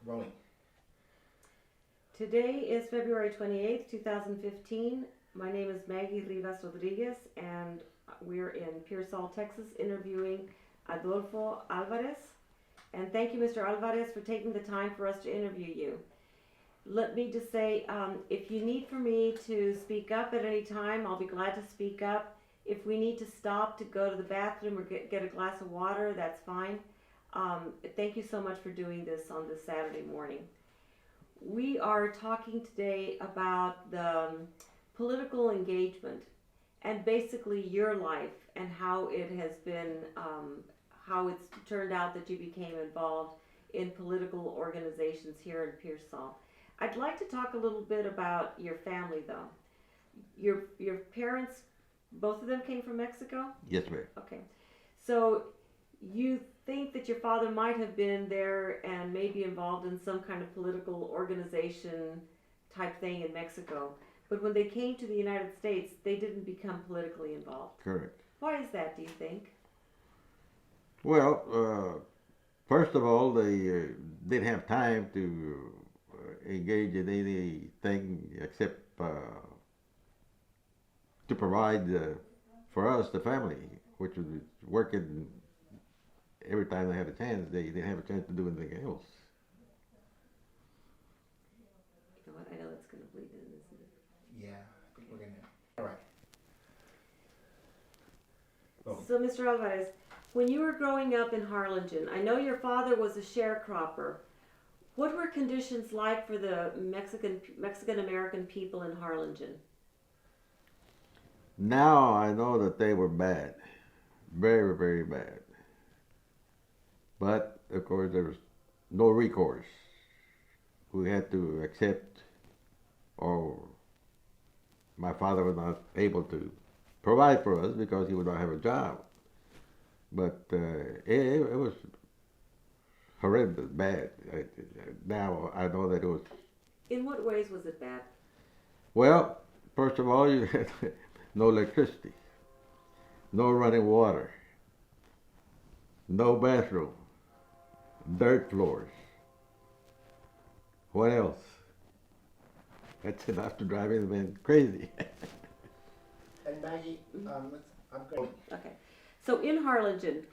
Rolling. Today is February 28th, 2015. My name is Maggie Rivas Rodriguez, and we're in Pearsall, Texas, interviewing Adolfo Alvarez. And thank you, Mr. Alvarez, for taking the time for us to interview you. Let me just say, if you need for me to speak up at any time, I'll be glad to speak up. If we need to stop to go to the bathroom or get a glass of water, that's fine. Thank you so much for doing this on this Saturday morning. We are talking today about the political engagement and basically your life and how it has been, how it's turned out that you became involved in political organizations here in Pearsall. I'd like to talk a little bit about your family, though. Your parents, both of them came from Mexico? Yes, ma'am. Okay. So you think that your father might have been there and maybe involved in some kind of political organization type thing in Mexico, but when they came to the United States, they didn't become politically involved. Correct. Why is that, do you think? Well, first of all, they didn't have time to engage in anything except to provide for us, the family, which was working every time they had a chance. They didn't have a chance to do anything else. You know what? I know it's going to bleed in, isn't it? Yeah, I think we're gonna. All right. Rolling. So, Mr. Alvarez, when you were growing up in Harlingen, I know your father was a sharecropper. What were conditions like for the Mexican American people in Harlingen? Now I know that they were bad, very, very bad. But of course, there was no recourse. We had to accept, or my father was not able to provide for us because he would not have a job. But it was horrendous, bad. Now I know that it was. In what ways was it bad? Well, first of all, you had no electricity, no running water, no bathroom, dirt floors. What else? That's enough to drive anyone crazy. And Maggie, I'm going. Okay. So in Harlingen,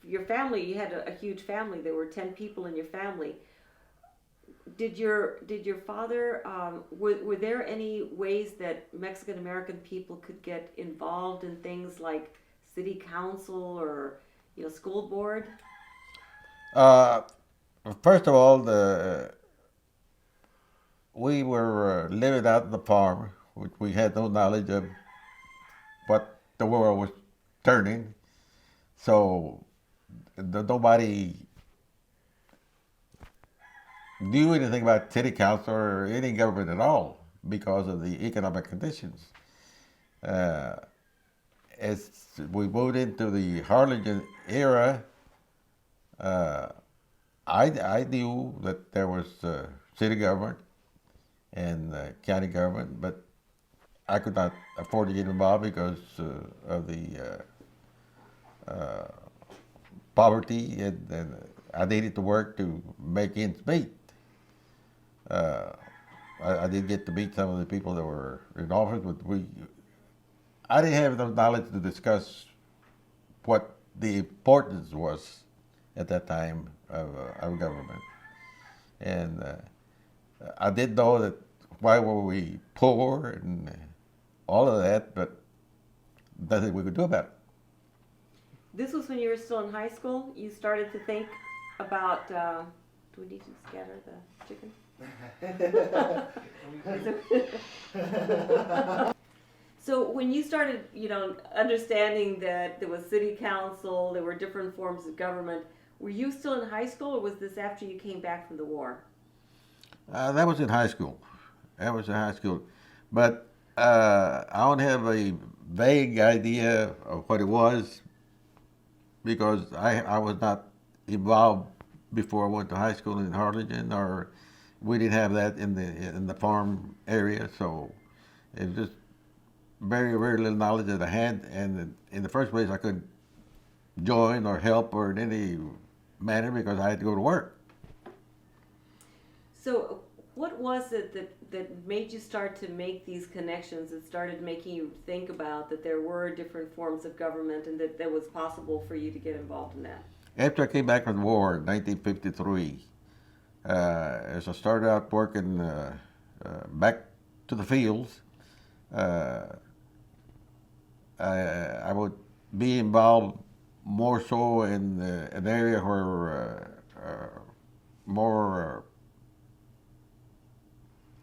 your family, you had a huge family. There were 10 people in your family. Did your father, were there any ways that Mexican American people could get involved in things like city council or, school board? Uh, First of all, we were living out in the farm, which we had no knowledge of what the world was turning. So nobody knew anything about city council or any government at all because of the economic conditions. Uh, as we moved into the Harlingen era, uh, I knew that there was city government and county government, but I could not afford to get involved because of the poverty, and I needed to work to make ends meet. Uh, I did get to meet some of the people that were in office, but I didn't have enough knowledge to discuss what the importance was at that time of government. And I did know that why were we poor and all of that, but nothing we could do about it. This was when you were still in high school. You started to think about. Do we need to scatter the chicken? So when you started, understanding that there was city council, there were different forms of government, were you still in high school, or was this after you came back from the war? That was in high school. That was in high school. But I only have a vague idea of what it was because I was not involved before I went to high school in Harlingen, or we didn't have that in the farm area, so it was just very, very little knowledge that I had, and in the first place I couldn't join or help or in any manner because I had to go to work. So, what was it that made you start to make these connections? That started making you think about that there were different forms of government and that was possible for you to get involved in that? After I came back from the war in 1953, as I started out working back to the fields, I would be involved more so in an area where more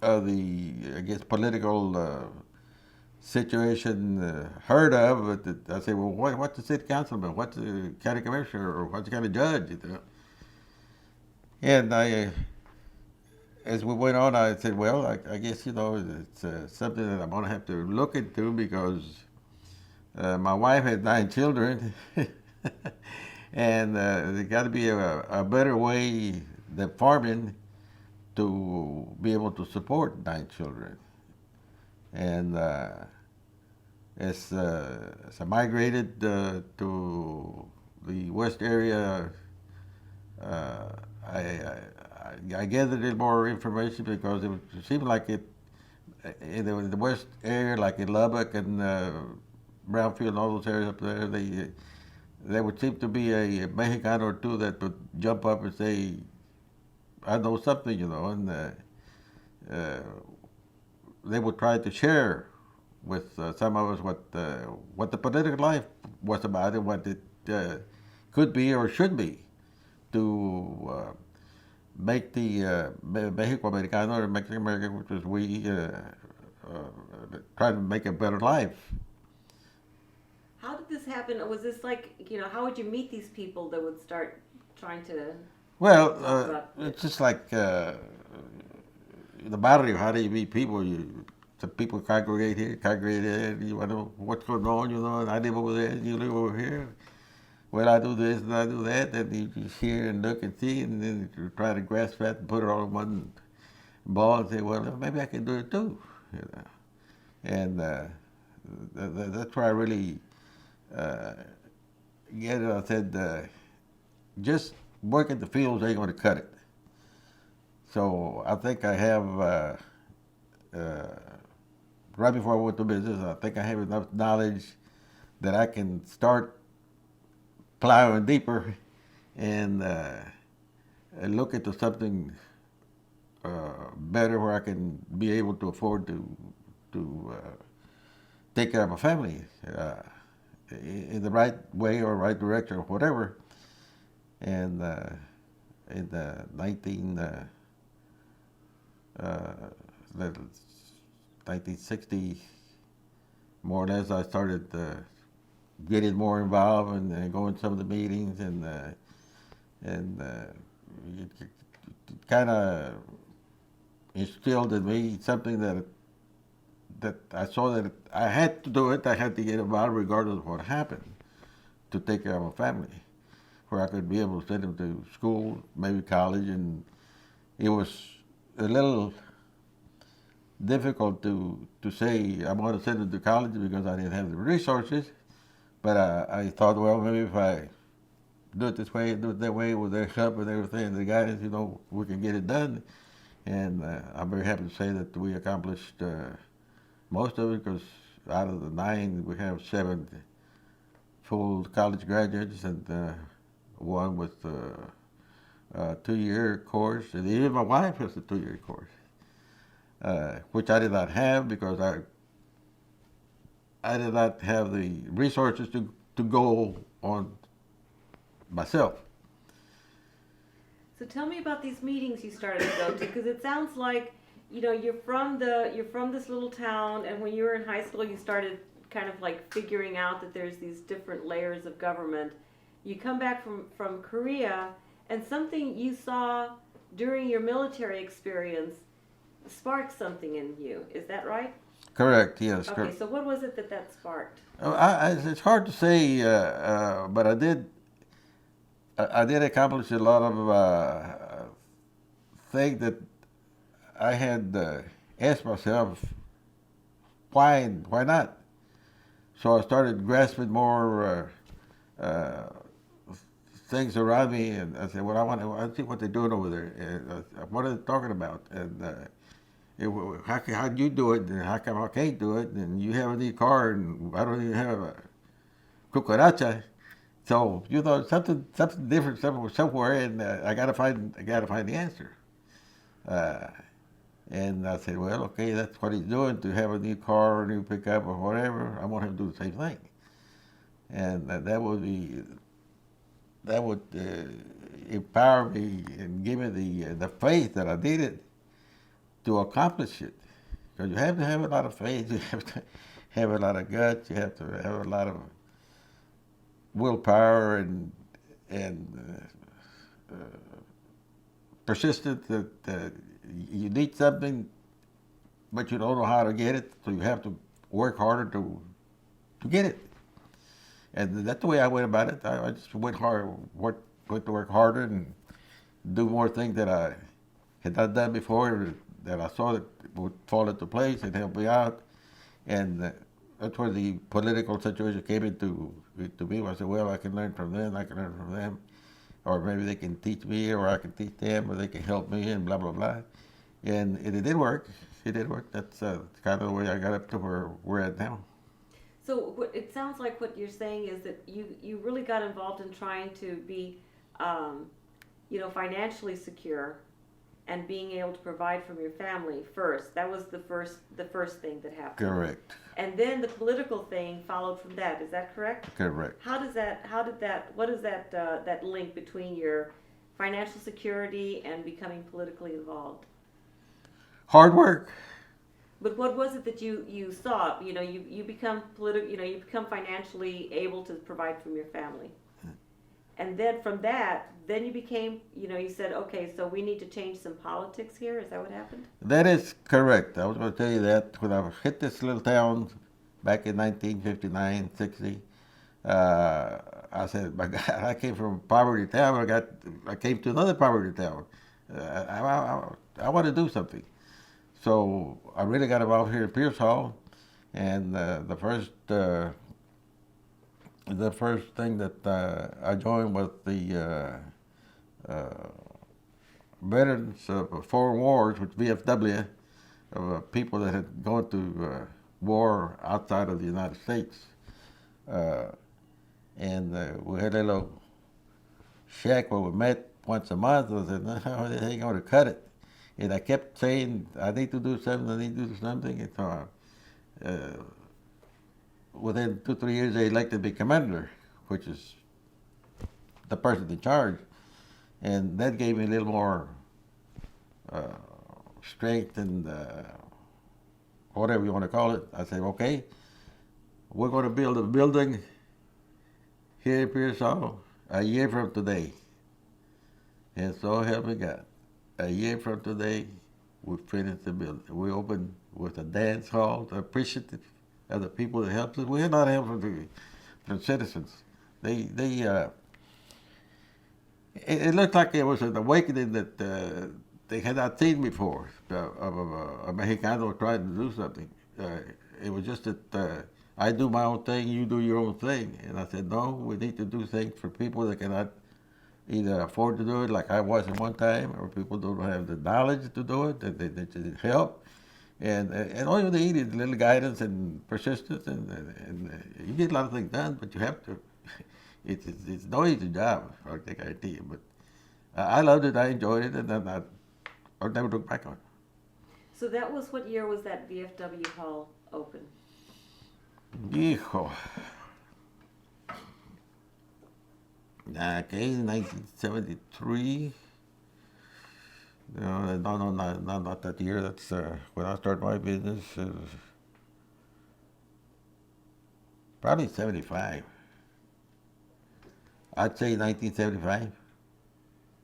of the, I guess, political situation heard of. I say, well, what's the city councilman? What's the county commissioner? Or what's the county judge? You know? And as we went on, I said, well, I guess, it's something that I'm going to have to look into because my wife had 9 children. And there got to be a better way than farming to be able to support 9 children. And as I migrated to the west area, I gathered a little more information because it seemed like it in the west area, like in Lubbock and Brownfield and all those areas up there, there would seem to be a Mexicano or two that would jump up and say, I know something, and they would try to share with some of us what the political life was about and what it could be or should be to make the Mexico Americano or Mexican American, which was we, try to make a better life. How did this happen? Was this like, how would you meet these people that would start trying to... Well, it's just like the barrio. How do you meet people? Some people congregate here, congregate there. You want to know what's going on, and I live over there, and you live over here. Well, I do this and I do that, and you just hear and look and see, and then you try to grasp that and put it all in one ball and say, well, maybe I can do it too. And that's where I really get it. I said, just work in the fields ain't going to cut it. So I think I have, right before I went to business, I think I have enough knowledge that I can start plowing deeper and look into something better where I can be able to afford to take care of my family in the right way or right direction or whatever. And in the 1960, more or less, I started getting more involved and going to some of the meetings, and it kind of instilled in me something that I saw that I had to do it. I had to get involved regardless of what happened to take care of my family, where I could be able to send them to school, maybe college, and it was a little difficult to say I'm going to send them to college because I didn't have the resources. But I thought, well, maybe if I do it this way, do it that way, with their help and everything, the guidance, we can get it done. And I'm very happy to say that we accomplished most of it, because out of the 9, we have 7 full college graduates and one with a 2-year course. And even my wife has a 2-year course, which I did not have because I did not have the resources to go on myself. So tell me about these meetings you started to go to, because it sounds like you're from this little town, and when you were in high school, you started kind of like figuring out that there's these different layers of government. You come back from Korea, and something you saw during your military experience sparked something in you. Is that right? Correct. Yes. Okay. So what was it that sparked? It's hard to say, but I did accomplish a lot of things that I had asked myself, why not? So I started grasping more things around me, and I said, well, I see what they're doing over there. And what are they talking about? And how do you do it? And how come I can't do it? And you have a new car, and I don't even have a cucaracha. So something different somewhere, and I gotta find the answer. And I said, well, okay, that's what he's doing, to have a new car or a new pickup or whatever. I want him to do the same thing. And that would empower me and give me the faith that I needed to accomplish it. Because you have to have a lot of faith, you have to have a lot of guts, you have to have a lot of willpower and persistence. That you need something, but you don't know how to get it, so you have to work harder to get it. And that's the way I went about it. I just went to work harder and do more things that I had not done before, that I saw that would fall into place and help me out. And that's where the political situation came into me. I said, well, I can learn from them, or maybe they can teach me, or I can teach them, or they can help me, and blah, blah, blah. And it did work. It did work. That's kind of the way I got up to where we're at now. So it sounds like what you're saying is that you really got involved in trying to be, financially secure, and being able to provide for your family first. That was the first thing that happened. Correct. And then the political thing followed from that. Is that correct? Correct. What is that link between your financial security and becoming politically involved? Hard work. But what was it that you saw? You become you become financially able to provide for your family. And then from that, then you became, you said, okay, so we need to change some politics here. Is that what happened? That is correct. I was going to tell you that when I hit this little town back in 1959, 60, I said, my God, I came from a poverty town. I came to another poverty town. I want to do something. So I really got involved here at Pierce Hall, and the first thing that I joined was the veterans of foreign wars, with VFW, of people that had gone to war outside of the United States. And we had a little shack where we met once a month. I said, no, they ain't going to cut it. And I kept saying, I need to do something, And so within 2-3 years, they elected me commander, which is the person in charge. And that gave me a little more strength and whatever you want to call it. I said, okay, we're going to build a building here in Pierce Hall a year from today. And so help me God. A year from today, we finished the building. We opened with a dance hall, appreciative of the people that helped us. We had not help from citizens. It looked like it was an awakening that they had not seen before, of a Mexicano trying to do something. It was just that I do my own thing, you do your own thing. And I said, no, we need to do things for people that cannot either afford to do it like I was at one time, or people don't have the knowledge to do it, that they need help. And all you need is a little guidance and persistence, and you get a lot of things done, but you have to. It's no easy job, I think I tell you, but I loved it, I enjoyed it, and I'll never look back on it. So that was, what year was that VFW hall open? Hijo. Okay, 1973. No, not that year. That's when I started my business. Probably 75. I'd say 1975.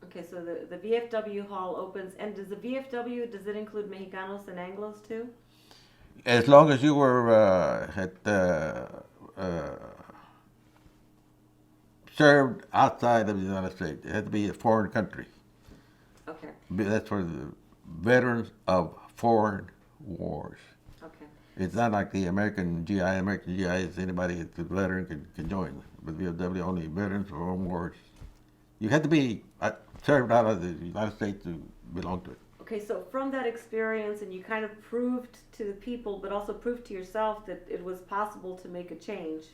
Okay, so the VFW hall opens, and does it include Mexicanos and Anglos too? As long as you were served outside of the United States, it had to be a foreign country. Okay. That's for the veterans of foreign wars. Okay. It's not like the American GI. American GI is anybody that's a veteran can join. But VFW only veterans of foreign wars. You had to be served out of the United States to belong to it. Okay, so from that experience, and you kind of proved to the people, but also proved to yourself that it was possible to make a change.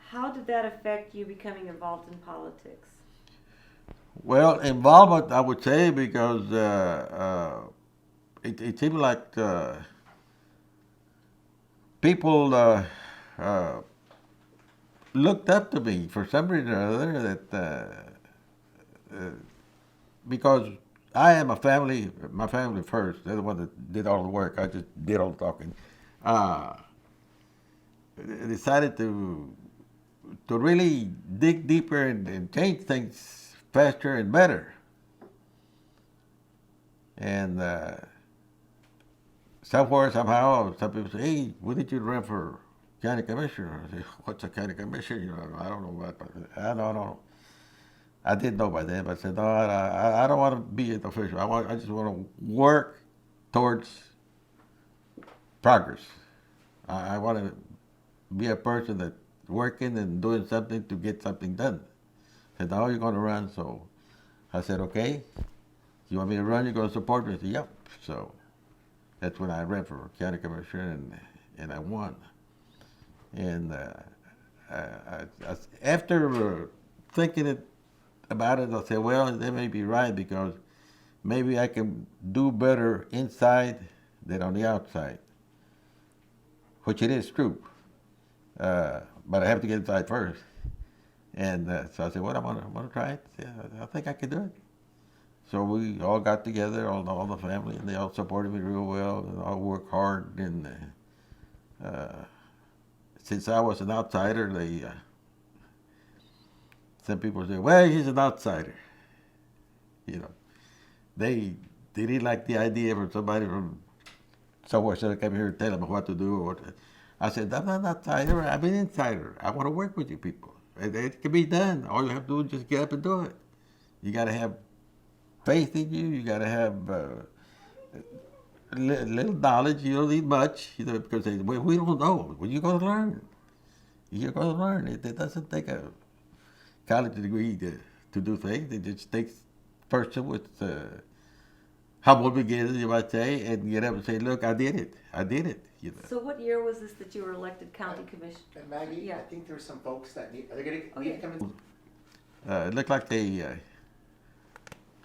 How did that affect you becoming involved in politics? Well, involvement, I would say, because it seemed like people looked up to me for some reason or other because I am my family first. They're the one that did all the work. I just did all the talking. Decided to really dig deeper and change things faster and better. And somewhere, somehow, some people say, "Hey, why did you run for county commissioner?" I say, "What's a county commissioner? You know, I don't know about. I don't know. I didn't know by then, but I said, no, I don't want to be an official. I just want to work towards progress. I want to be a person that's working and doing something to get something done." Said, "No, you're going to run." So I said, "Okay, you want me to run? You're going to support me?" I said, "Yep." So that's when I ran for county commissioner, and I won. And after thinking about it, I said, well, they may be right, because maybe I can do better inside than on the outside, which it is true. But I have to get inside first. And so I said, well, I'm gonna try it. Yeah, I think I can do it. So we all got together, all the family, and they all supported me real well, and I worked hard. And since I was an outsider, some people say, well, he's an outsider. You know, they didn't like the idea of somebody from somewhere should come here and tell them what to do. I said, I'm not an outsider, I'm an insider. I want to work with you people. It can be done. All you have to do is just get up and do it. You got to have faith in you. You got to have little knowledge. You don't need much, because they say, well, we don't know. Well, you're going to learn. You're going to learn. It doesn't take a college degree to do things. It just takes a person with humble beginnings, you might say, and get up and say, look, I did it. I did it. So what year was this that you were elected county commissioner? And Maggie, Yeah. I think there's some folks that need, are they going to come in? It looked like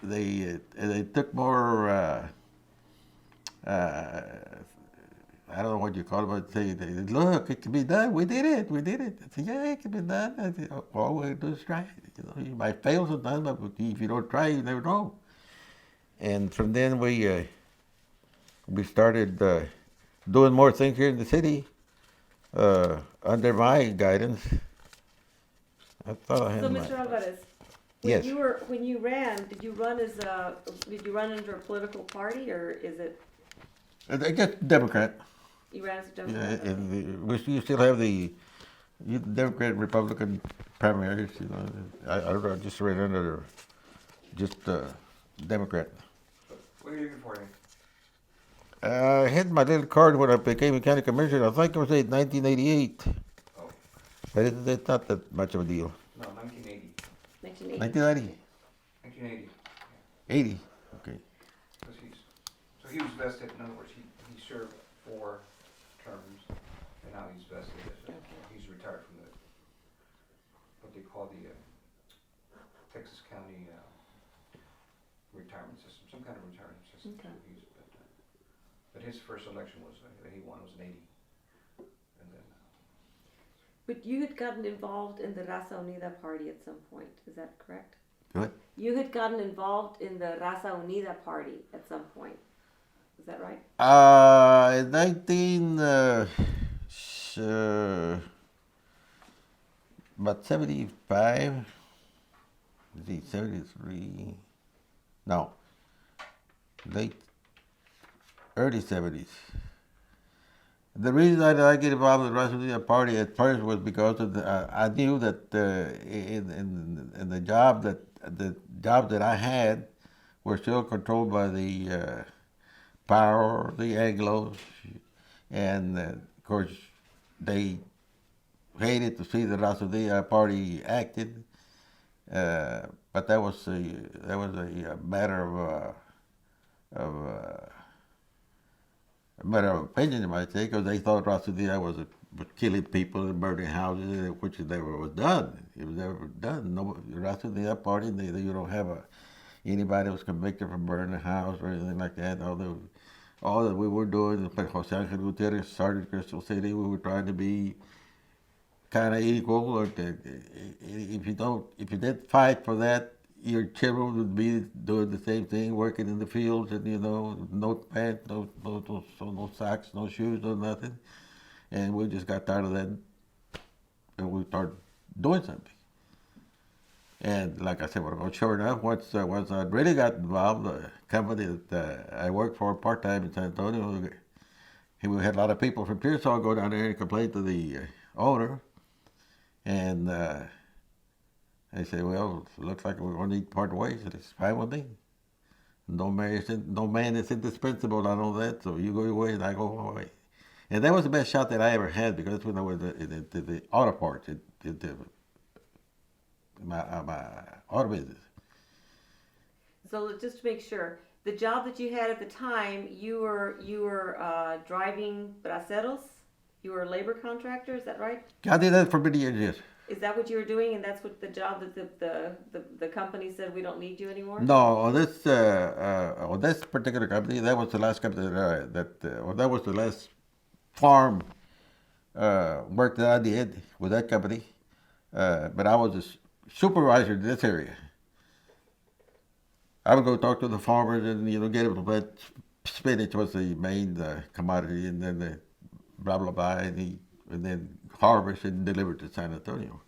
they took more. I don't know what you call it, but they look, it can be done. We did it. We did it. I said, yeah, it can be done. I said, all we do is try it. You might fail sometimes, but if you don't try, you never know. And from then we started doing more things here in the city under my guidance. I thought I had. So, Mr. Alvarez, Yes. when you ran, did you run under a political party, or is it? I guess Democrat. You ran as a Yeah, Democrat? and you still have the Democrat Republican primaries. I just ran under just Democrat. What are you looking for? I had my little card when I became a county commissioner. I think it was 1988. Oh, But it's not that much of a deal. no, 1980. 1980. 1990? 1980. 80. Okay. So he was vested, in other words, he served 4 terms, and now he's vested. He's retired from what they call the Texas County retirement system, some kind of retirement system. Okay. But his first election that he won was in 80. And then, But you had gotten involved in the Raza Unida party at some point, is that correct? What? You had gotten involved in the Raza Unida party at some point, is that right? In 19, about 75, let's see, 73, no, early 70s. The reason I get involved with the Raza Party at first was because of I knew that in the jobs that I had were still controlled by the power, the Anglos, and of course they hated to see the Raza Party acted, But that was a matter of a matter of opinion, you might say, because they thought Rossadilla was killing people and burning houses, which never was done. It was never done. No, Rossadilla party, you don't have anybody was convicted for burning a house or anything like that. All that we were doing, like Jose Angel Gutierrez started Crystal City, we were trying to be kind of equal. Or if you didn't fight for that, your children would be doing the same thing, working in the fields, and no pants, no socks, no shoes, no nothing. And we just got tired of that, and we started doing something. And like I said, well, sure enough, once I really got involved, the company that I worked for part time in San Antonio, we had a lot of people from Pearsall go down there and complain to the owner, and I said, well, it looks like we're going to need to part ways, and it's fine with me. No man is indispensable, I know that, so you go your way and I go my way. And that was the best shot that I ever had, because that's when I was in the auto parts, my auto business. So just to make sure, the job that you had at the time, you were driving braceros? You were a labor contractor, is that right? I did that for many years, yes. Is that what you were doing, and that's what the job that the company said we don't need you anymore? No, on this particular company, that was the last company that was the last farm work that I did with that company. But I was a supervisor in this area. I would go talk to the farmers and get them to plant spinach was the main commodity, and then the blah blah blah, and then harvest and deliver to San Antonio.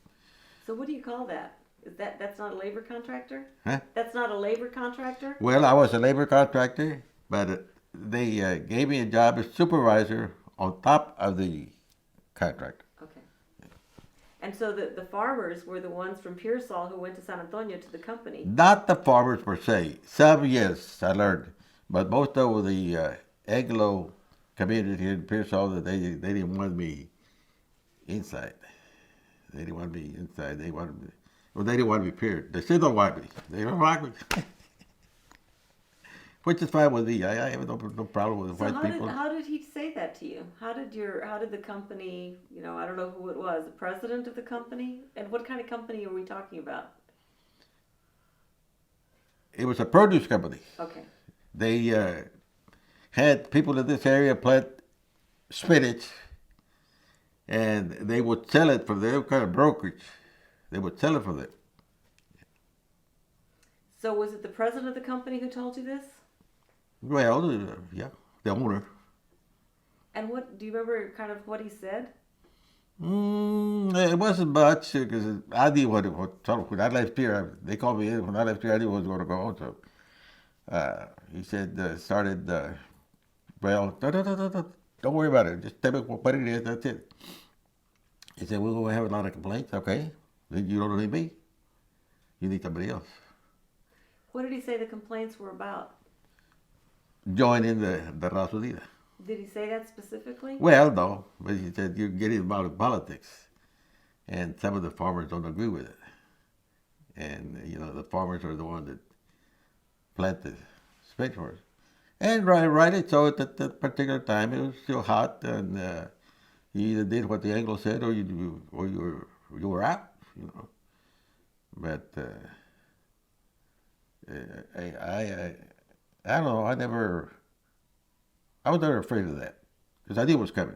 So what do you call that? That's not a labor contractor? Huh? That's not a labor contractor? Well, I was a labor contractor, but they gave me a job as supervisor on top of the contractor. Okay. And so the farmers were the ones from Pearsall who went to San Antonio to the company. Not the farmers per se. Some, yes, I learned, but most of the Anglo community here in Pearsall, that they didn't want me inside. They didn't want me inside. They wanted me. Well, they didn't want me. Period. They still don't want me. They don't like me. Which is fine with me. I have no problem with white people. How did he say that to you? How did the company, I don't know who it was, the president of the company? And what kind of company are we talking about? It was a produce company. Okay. They had people in this area plant spinach, and they would sell it for their kind of brokerage. They would sell it for them. So was it the president of the company who told you this? Well, yeah, the owner. And do you remember kind of what he said? It wasn't much, because I knew what when I left here, they called me in. When I left here, I knew what was going to go on. So he said, well, no, don't worry about it. Just tell me what it is, that's it. He said, we're going to have a lot of complaints. Okay, then you don't need me. You need somebody else. What did he say the complaints were about? Join in the Rasudita. Did he say that specifically? Well, no, but he said you're getting involved in politics, and some of the farmers don't agree with it. And the farmers are the ones that plant the spinach for us. And rightly so, at that particular time it was still hot, and you either did what the Anglo said, or you were out. But I don't know. I was never afraid of that, because I knew it was coming.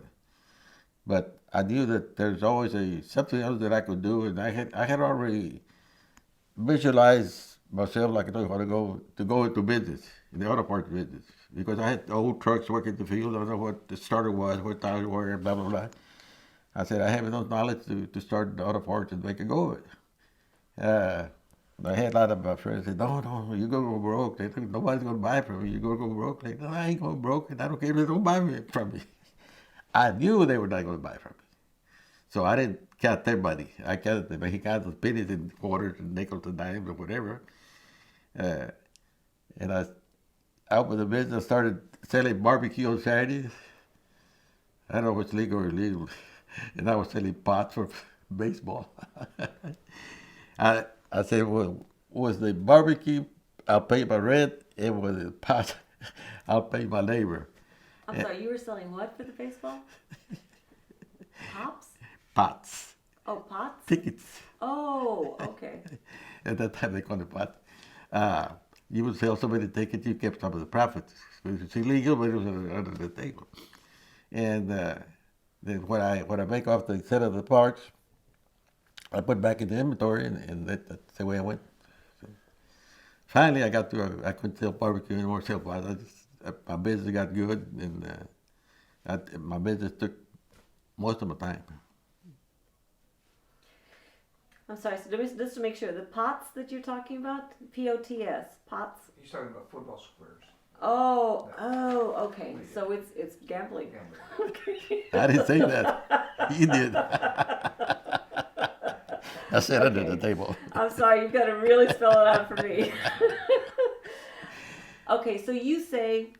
But I knew that there's always something else that I could do, and I had already visualized myself like I want to go into business, in the auto parts business, because I had old trucks working the field. I don't know what the starter was, what tires were, blah blah blah. I said I have enough knowledge to start the auto parts and make a go of it. I had a lot of my friends say, no, you're going to go broke. Nobody's going to buy from you. You're going to go broke. Like, no, I ain't going broke, and I don't care if they don't buy from me. I knew they were not going to buy from me. So I didn't count their money. I counted the Mexicanos, pennies and quarters and nickels and dimes or whatever. And I opened the business, started selling barbecue on Saturdays. I don't know what's legal or illegal. And I was selling pots for baseball. I said, well, was the barbecue, I'll pay my rent, and was the pot, I'll pay my labor. I'm sorry, you were selling what for the baseball? Pops? Pots, Oh, pots? tickets. Oh, okay. At that time, they called it pot. You would sell so many tickets, you kept some of the profits. It was illegal, but it was under the table. And then what I make off the set of the parts, I put back in the inventory, and that's the way I went. So finally, I got to I couldn't sell barbecue anymore. My business got good, and my business took most of my time. I'm sorry, so just to make sure, the pots that you're talking about, P-O-T-S, pots? He's talking about football squares. Oh, okay. So it's gambling. Gambling. Okay. I didn't say that. You did. I said under the table. I'm sorry, you've got to really spell it out for me. Okay, so you say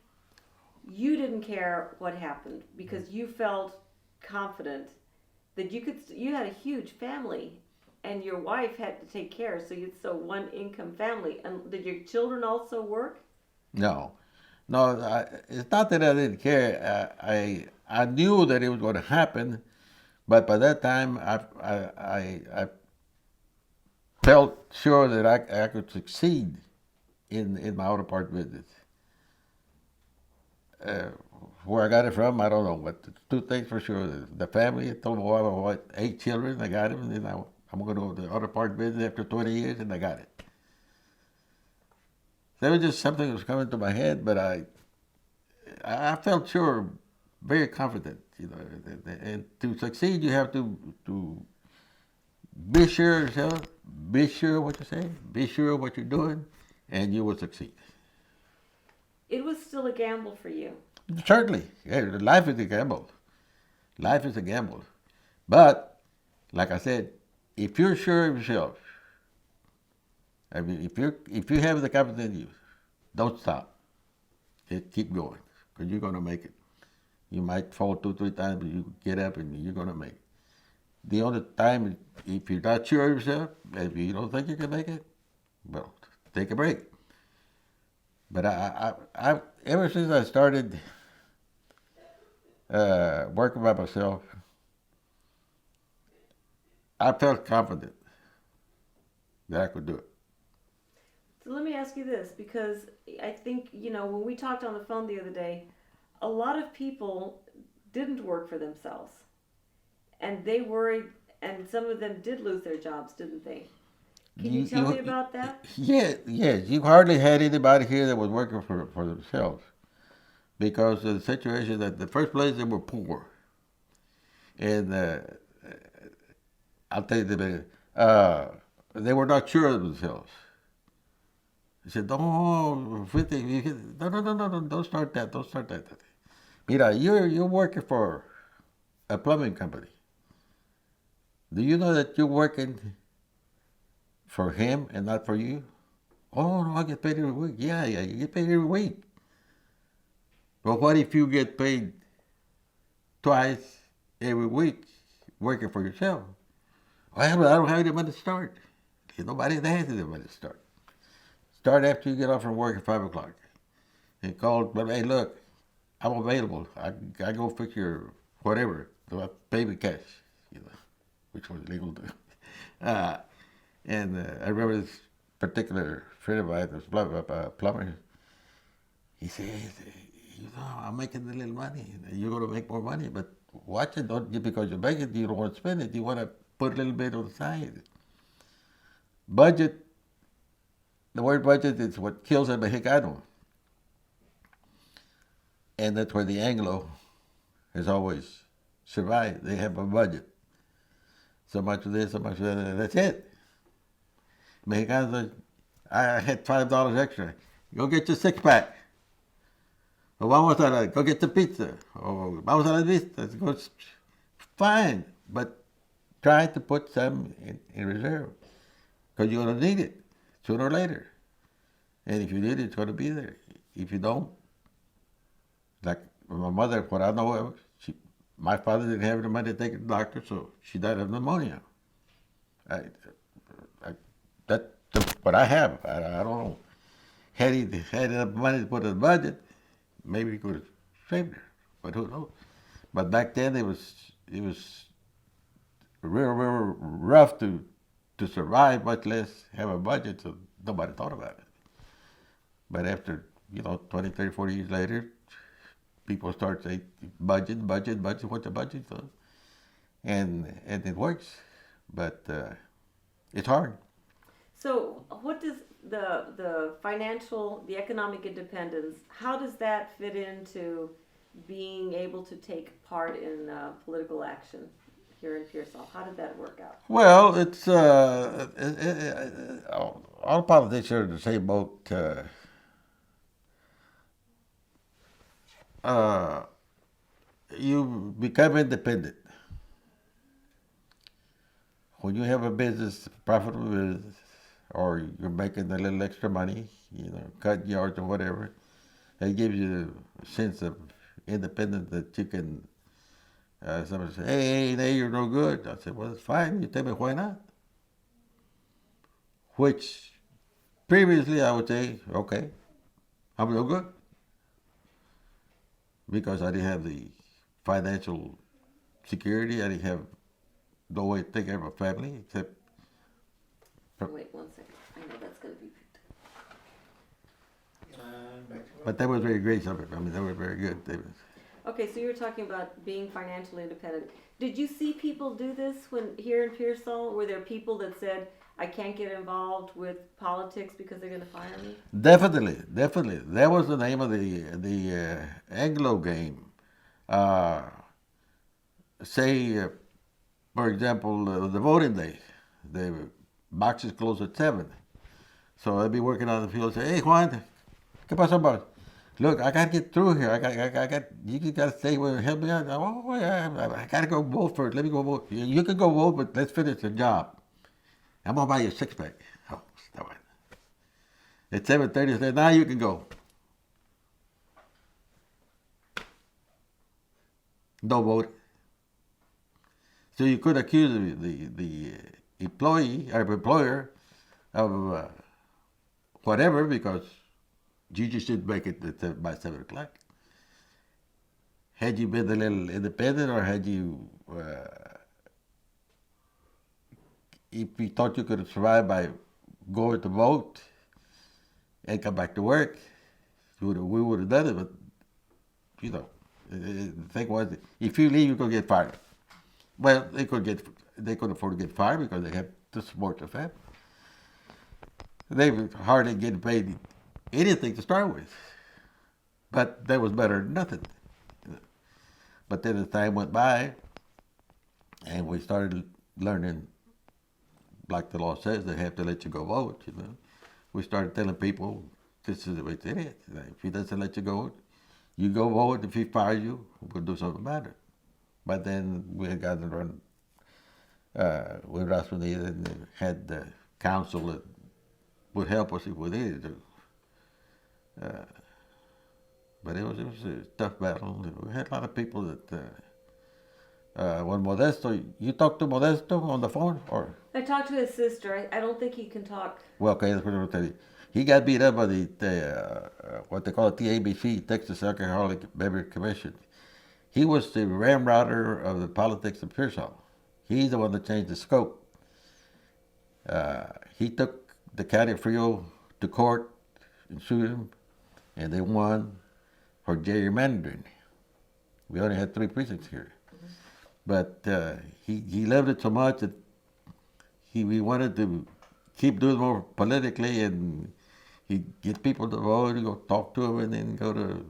you didn't care what happened because you felt confident that you had a huge family and your wife had to take care, so one income family. And did your children also work? No, it's not that I didn't care. I knew that it was going to happen, but by that time I felt sure that I could succeed in my auto part business. Where I got it from, I don't know, but two things for sure: the family. I told my wife I want 8 children. I got them, and I'm going to go to the auto part business after 20 years, and I got it. There was just something that was coming to my head, but I felt sure, very confident, you know. And to succeed, you have to be sure yourself, be sure what you're saying, be sure what you're doing, and you will succeed. It was still a gamble for you. Certainly, yeah, life is a gamble. Life is a gamble, but like I said, if you're sure of yourself, I mean, if you have the confidence in you, don't stop. Just keep going, because you're gonna make it. You might fall 2, 3 times, but you get up and you're gonna make it. The only time, if you're not sure of yourself, if you don't think you can make it, well, take a break. But I ever since I started working by myself, I felt confident that I could do it. So let me ask you this, because I think, when we talked on the phone the other day, a lot of people didn't work for themselves. And they worried, and some of them did lose their jobs, didn't they? Can you tell me about that? Yes. You hardly had anybody here that was working for themselves, because of the situation that the first place they were poor. And I'll tell you the minute, they were not sure of themselves. He said, no, don't start that. Mira, you're working for a plumbing company. Do you know that you're working for him and not for you? Oh, no, I get paid every week. Yeah, you get paid every week. But what if you get paid twice every week working for yourself? Well, I don't have any money to start. There's nobody that has any money to start. Start after you get off from work at 5 o'clock. And call, but hey, look, I'm available. I go fix your whatever. Pay me cash, which was legal to. And I remember this particular friend of mine, this plumber. He said, I'm making a little money. You're going to make more money, but watch it. Don't just because you make it, you don't want to spend it. You want to put a little bit on the side. Budget. The word budget is what kills a Mexicano. And that's where the Anglo has always survived. They have a budget. So much of this, so much of that, and that's it. Mexicanos, I had $5 extra. Go get your 6-pack. Or vamos a go get the pizza. Or vamos a la vista. Go, fine, but try to put some in reserve, because you're going to need it sooner or later. And if you need it, it's going to be there. If you don't, like my mother, what I know of, my father didn't have the money to take her to the doctor, so she died of pneumonia. that's what I have. I don't know. Had he had enough money to put in the budget, maybe he could have saved her. But who knows? But back then it was real rough to survive, much less have a budget. So nobody thought about it. But after 20, 30, 40 years later, people start saying budget, budget, budget. What's the budget? So, and it works, but it's hard. So, what does the financial, the economic independence, how does that fit into being able to take part in political action here in Pearsall? How did that work out? Well, it's all politicians are in the same boat. You become independent when you have a business, profitable business, or you're making a little extra money, cutting yards or whatever. It gives you a sense of independence that you can. Somebody say, "Hey, you're no good." I said, "Well, it's fine. You tell me why not." Which previously I would say, "Okay, I'm no good," because I didn't have the financial security. I didn't have no way to take care of a family except. Wait 1 second. I know that's going to be picked up. But that was very great of it. I mean, they were very good. They was, Okay, so you were talking about being financially independent. Did you see people do this when here in Pearsall? Were there people that said, "I can't get involved with politics because they're going to fire me"? definitely, definitely. That was the name of the Anglo Game. Uh, say, for example, the voting day, the boxes close at 7. So I'd be working on the field and say, "Hey, Juan, ¿qué pasó, boss? Look, I got to get through here. You got to stay with help me out. Oh, yeah, I got to go vote first. Let me go vote. You can go vote, but let's finish the job. I'm going to buy you a 6-pack. Oh, that one. At 7:30, I said, "Now you can go." No vote. So you could accuse the employee or employer of whatever because you just didn't make it by 7 o'clock. Had you been a little independent, or had you, if you thought you could survive by going to vote and come back to work, we would have done it. But the thing was, if you leave, you're gonna get fired. Well, they could afford to get fired because they have to support the family. They were hardly getting paid anything to start with, but that was better than nothing. But then as time went by, and we started learning, like the law says, they have to let you go vote. We started telling people, "This is the way it is. If he doesn't let you go, you go vote. If he fires you, we'll do something about it." But then we had gotten to run with Rasmussen and had the council that would help us if we needed to. But it was a tough battle. We had a lot of people that when Modesto, you talked to Modesto on the phone, or? I talked to his sister. I don't think he can talk. Well, okay, that's what I'm going to tell you. He got beat up by the what they call TABC, Texas Alcoholic Beverage Commission. He was the ramrodder of the politics of Pearsall. He's the one that changed the scope. He took the county of Frio to court and sued him, and they won for gerrymandering. We only had 3 precincts here. Mm-hmm. But he loved it so much that we wanted to keep doing more politically, and he'd get people to vote and go talk to them, and then go to,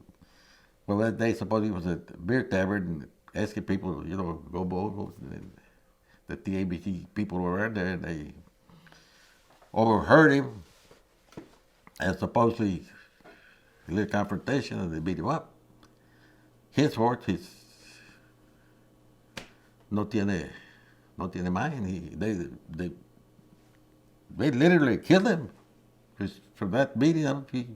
well, that day, suppose he was at the beer tavern and asking people, go vote. And the TABC people were around there, and they overheard him, and supposedly a little confrontation, and they beat him up. Henceforth, he's no tiene mind. They literally killed him. Just from that beating up, he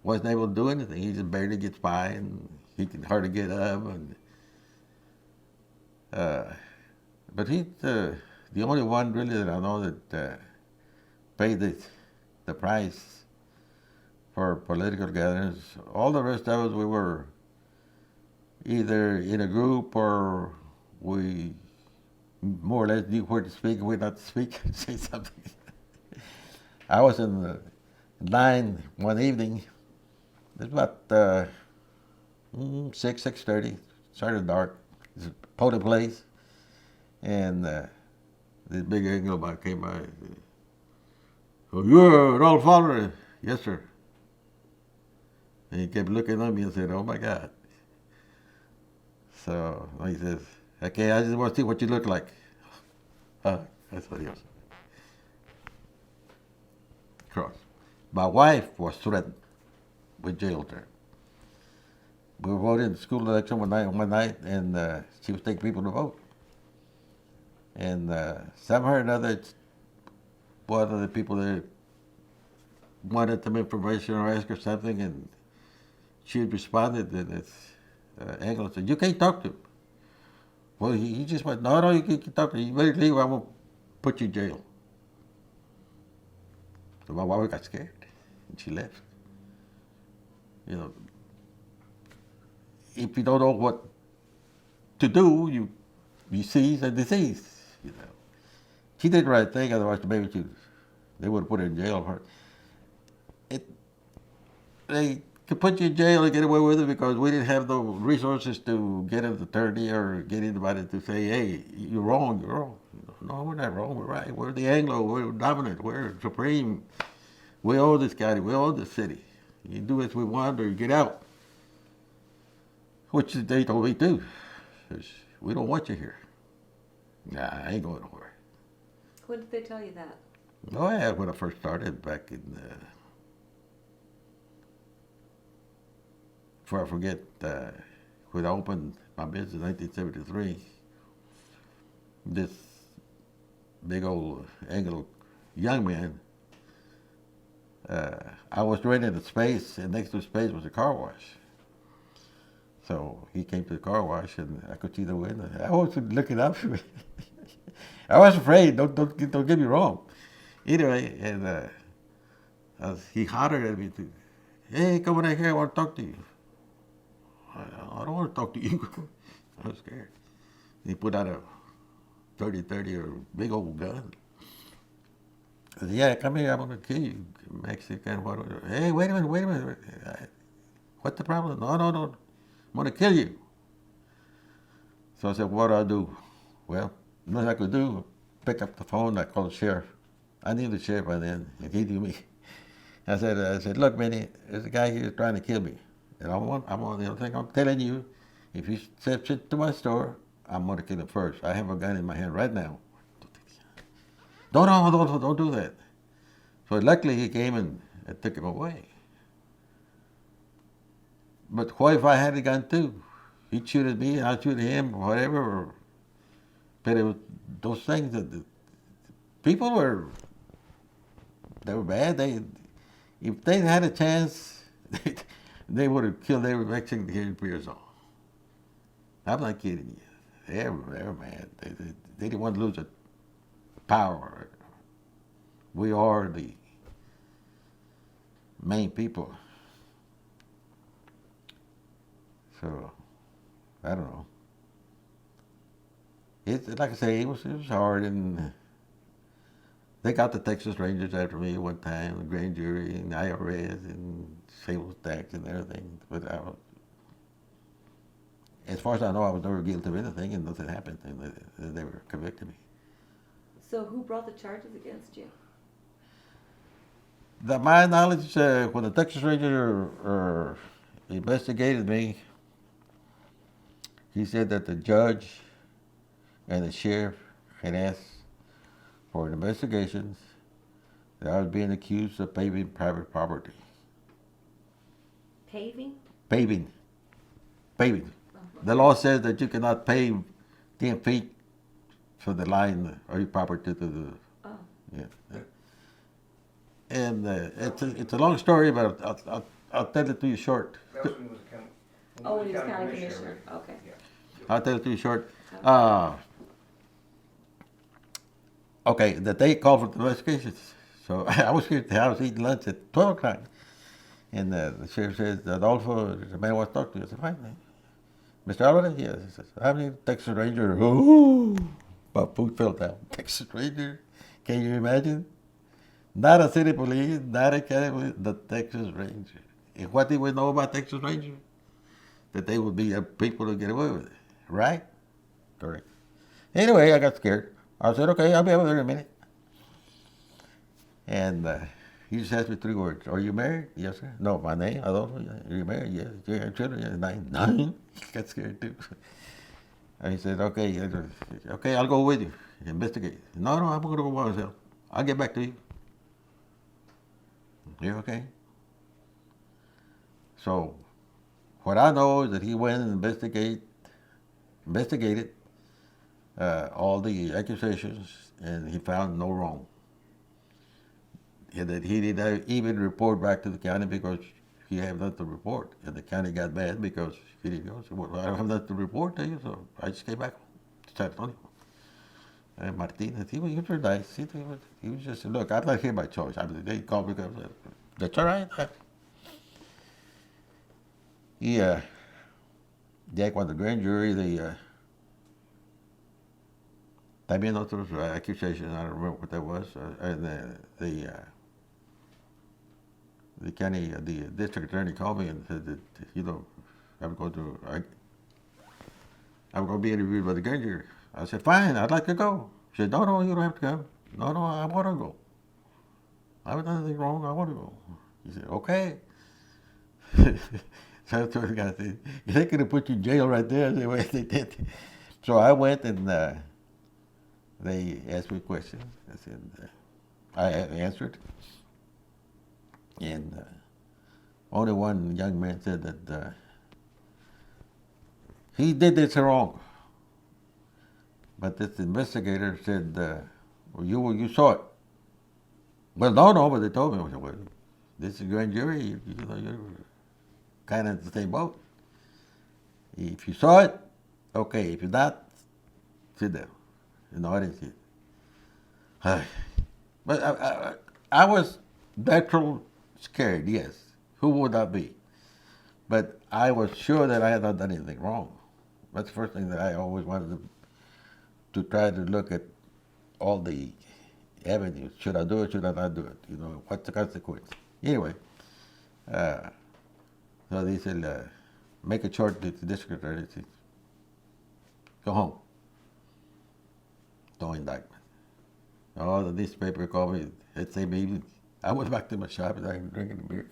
wasn't able to do anything. He just barely gets by, and he can hardly get up. And but he's the only one really that I know that pay the price for political gatherings. All the rest of us, we were either in a group or we more or less knew where to speak and where not to speak and say something. I was in the line one evening. It was about 6:30. Started dark. It's a photo place, and this big Anglo guy came by. And said, "Oh, you're Adolfo Alvarez?" "Yes, sir." And he kept looking at me and said, "Oh my God." So he says, "Okay, I just want to see what you look like." That's what he was. Cross. My wife was threatened with jail term. We were voting in the school election one night, and she was taking people to vote. And somehow or another, one of the people there wanted some information or asked her something, and she had responded, and it's Anglo said, "You can't talk to him." Well, he just went, "No, you can't talk to him. You better leave or I'm going to put you in jail." So my wife got scared, and she left. You know, if you don't know what to do, you seize a disease. You know, she did the right thing. Otherwise, maybe they would have put her in jail. They could put you in jail and get away with it because we didn't have the resources to get an attorney or get anybody to say, "Hey, you're wrong. You're wrong." No, we're not wrong. We're right. We're the Anglo. We're dominant. We're supreme. We own this county. We own this city. You do as we want or you get out. Which they told me too. We don't want you here. Nah, I ain't going nowhere. When did they tell you that? Oh yeah, when I first started back in, before I forget, when I opened my business in 1973, this big old Anglo young man, I was renting a space, and next to the space was a car wash. So he came to the car wash, and I could see the window. I was looking up. I was afraid. Don't get me wrong. Anyway, and he hollered at me too. "Hey, come over here. I want to talk to you." I don't want to talk to you. I was scared. He put out a 30-30 or big old gun. I said, "Yeah, come here. I'm going to kill you, Mexican." "Hey, wait a minute. What's the problem?" No. "I'm going to kill you." So I said, "What do I do?" Well, nothing I could do. Pick up the phone. I called the sheriff. I knew the sheriff by then, and he knew me. I said, "Look, Manny, there's a guy here trying to kill me. And I'm telling you, if he steps into my store, I'm going to kill him first. I have a gun in my hand right now." Don't do that." So luckily he came and took him away. But what if I had a gun too? He'd shoot at me, I'd shoot at him, or whatever. But it was those things that people were bad. If they had a chance, they would have killed every Mexican here in Pearsall. I'm not kidding you. They were mad. They didn't want to lose the power. We are the main people. So, I don't know. It's like I say, it was hard, and they got the Texas Rangers after me one time, the grand jury and IRS and sales tax and everything. But as far as I know, I was never guilty of anything, and nothing happened, and they were convicting me. So who brought the charges against you? My knowledge, when the Texas Ranger investigated me, he said that the judge and the sheriff had asked for investigations that I was being accused of paving private property. Paving? Paving. The law says that you cannot pave 10 feet from the line or your property to the... Oh. Yeah. And it's a long story, but I'll tell it to you short. That was when he was a county. When he was county commissioner. Okay. Yeah. I'll tell it to you short. Okay, that they called for the investigations. So I was here at the house eating lunch at 12 o'clock. And the sheriff says, Adolfo, the man wants to talk to you. I said, fine. Mr. Alvarez? Yes. He says, how many Texas Ranger? Oh, my foot fell down. Texas Ranger? Can you imagine? Not a city police, not a county police, the Texas Ranger. And what did we know about Texas Ranger? That they would be people to get away with it. Right? Correct. Anyway, I got scared. I said, okay, I'll be over there in a minute. And he just asked me 3 words. Are you married? Yes, sir. No, my name, Adolfo. Are you married? Yes. Do you have children? Yes. 9. 9? He got scared too. And he said, okay, I'll go with you. Investigate. No, I'm going to go by myself. I'll get back to you. You okay? So, what I know is that he went and investigated all the accusations, and he found no wrong. And that he did not even report back to the county because he had nothing to report. And the county got mad because he didn't go. So, well, I don't have nothing to report to you, so I just came back to San Antonio. And Martinez, he was very nice. He was just, look, I'm not here by choice. I mean, they called me because that's all right. Jack went to the grand jury. También otros accusations, I don't remember what that was. And the county, the district attorney called me and said that, I'm going to be interviewed by the grand jury. I said, fine, I'd like to go. She said, no, you don't have to come. No, I want to go. I haven't done anything wrong, I want to go. He said, okay. So I told the guy, they could have put you in jail right there. The way they did. So I went and they asked me questions. I said, I answered. And only one young man said that he did this wrong. But this investigator said, well, you saw it. Well, no, but they told me. I said, well, this is grand jury. You're kind of in the same boat. If you saw it, okay. If you're not, sit down. I didn't see it. But I was natural scared, yes. Who would not be? But I was sure that I had not done anything wrong. That's the first thing that I always wanted to try to look at all the avenues. Should I do it? Should I not do it? What's the consequence? Anyway, so they said, make it short to the district attorney. Said, go home. No indictment. Oh, the newspaper called me that same evening. I went back to my shop and I was drinking a beer.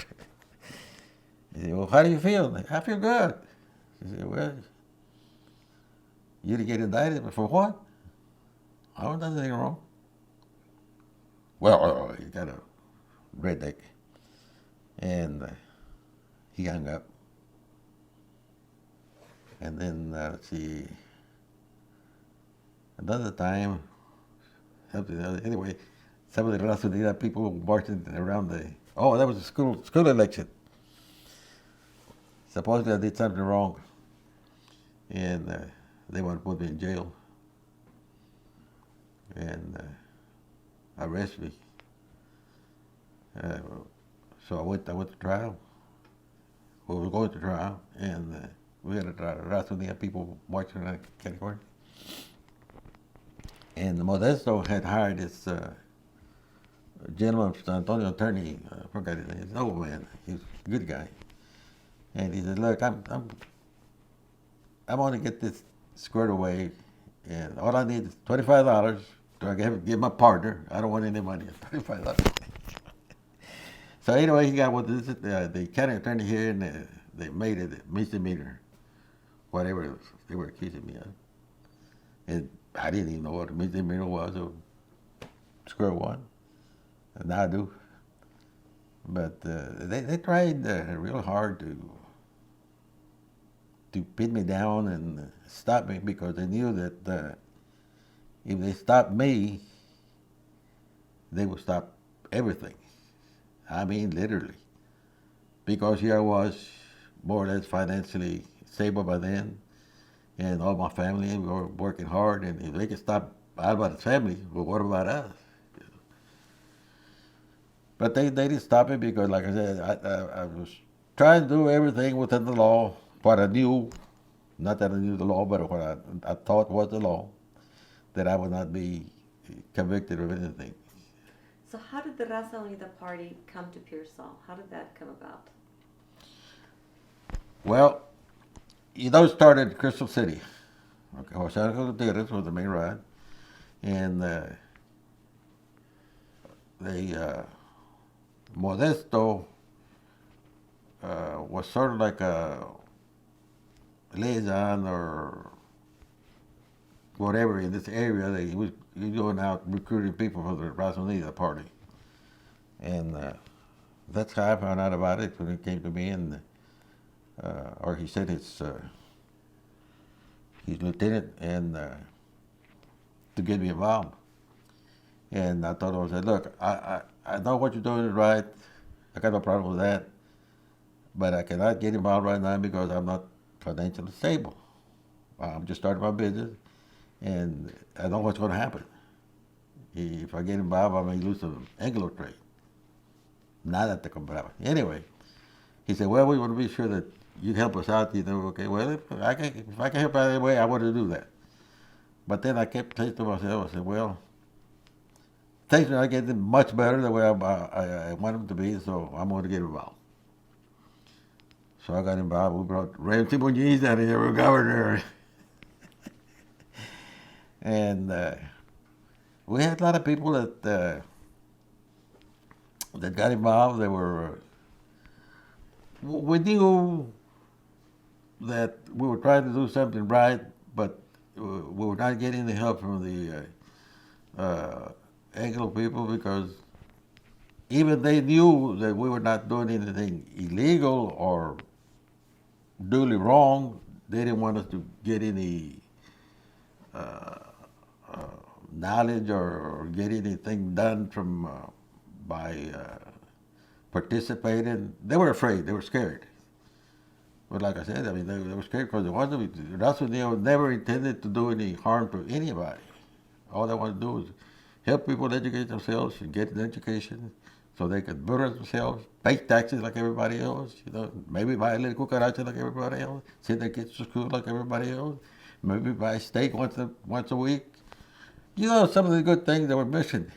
He said, well, how do you feel? I feel good. He said, well, you didn't get indicted, but for what? I haven't done anything wrong. Well, he got a redneck. And he hung up. And then, let's see, another time, something else. Anyway, some of the Rasulina people marching around that was a school election. Supposedly I did something wrong. And they want to put me in jail. And arrest me. So I went to trial. We were going to trial, and we had a Rasulina people marching around California. And Modesto had hired this gentleman from San Antonio, attorney, I forgot his name. He's an old man. He's a good guy. And he said, look, I want to get this squared away, and all I need is $25 to give my partner. I don't want any money. $25. So anyway, he got the county attorney here, and they made it a misdemeanor, whatever they were accusing me of. And I didn't even know what a misdemeanor was, or square one. And now I do. But they tried real hard to pin me down and stop me, because they knew that if they stopped me, they would stop everything. I mean, literally. Because here I was, more or less financially stable by then, and all my family were working hard, and if they could stop Alvarez's family, well, what about us? But they didn't stop me because, like I said, I was trying to do everything within the law, what I knew, not that I knew the law, but what I thought was the law, that I would not be convicted of anything. So how did the Raza Unida Party come to Pearsall? How did that come about? Well, it started in Crystal City. Okay, Jose Angelo Gutierrez was the main ride, and Modesto was sort of like a liaison or whatever in this area. He was going out recruiting people for the Raza Unida Party, and that's how I found out about it when it came to me, and or he said his lieutenant and to get me involved. And I told him, I said, look, I know what you're doing is right. I got no problem with that. But I cannot get involved right now because I'm not financially stable. I'm just starting my business, and I know what's going to happen. If I get involved, I may lose the Anglo trade. Nada te compraba. Anyway, he said, well, we want to be sure that you help us out. You know, okay, well, if I can help out any way, I want to do that. But then I kept saying to myself, I said, well, things are not getting much better the way I want them to be, so I'm going to get involved. So I got involved. We brought Ramsey Muñiz out here, our governor. And we had a lot of people that got involved. They were, we knew that we were trying to do something right, but we were not getting the help from the Anglo people because even they knew that we were not doing anything illegal or duly wrong. They didn't want us to get any knowledge or get anything done from by participating. They were afraid. They were scared. But like I said, I mean, they were scared because they never intended to do any harm to anybody. All they want to do is help people educate themselves and get an education so they can better themselves, pay taxes like everybody else, you know, maybe buy a little cucaracha like everybody else, send their kids to school like everybody else, maybe buy steak once a week. You know, some of the good things they were missing,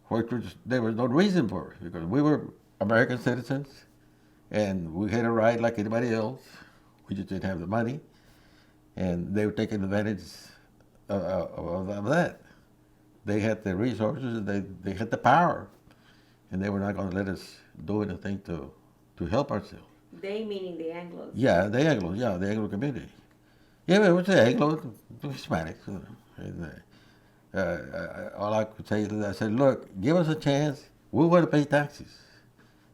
which there was no reason for it, because we were American citizens and we had a right like anybody else. We just didn't have the money, and they were taking advantage of that. They had the resources, they had the power, and they were not going to let us do anything to help ourselves. They meaning the Anglos. Yeah, the Anglo community. Yeah, it was the Anglo, the Hispanics. And, all I could say is I said, look, give us a chance. We want to pay taxes.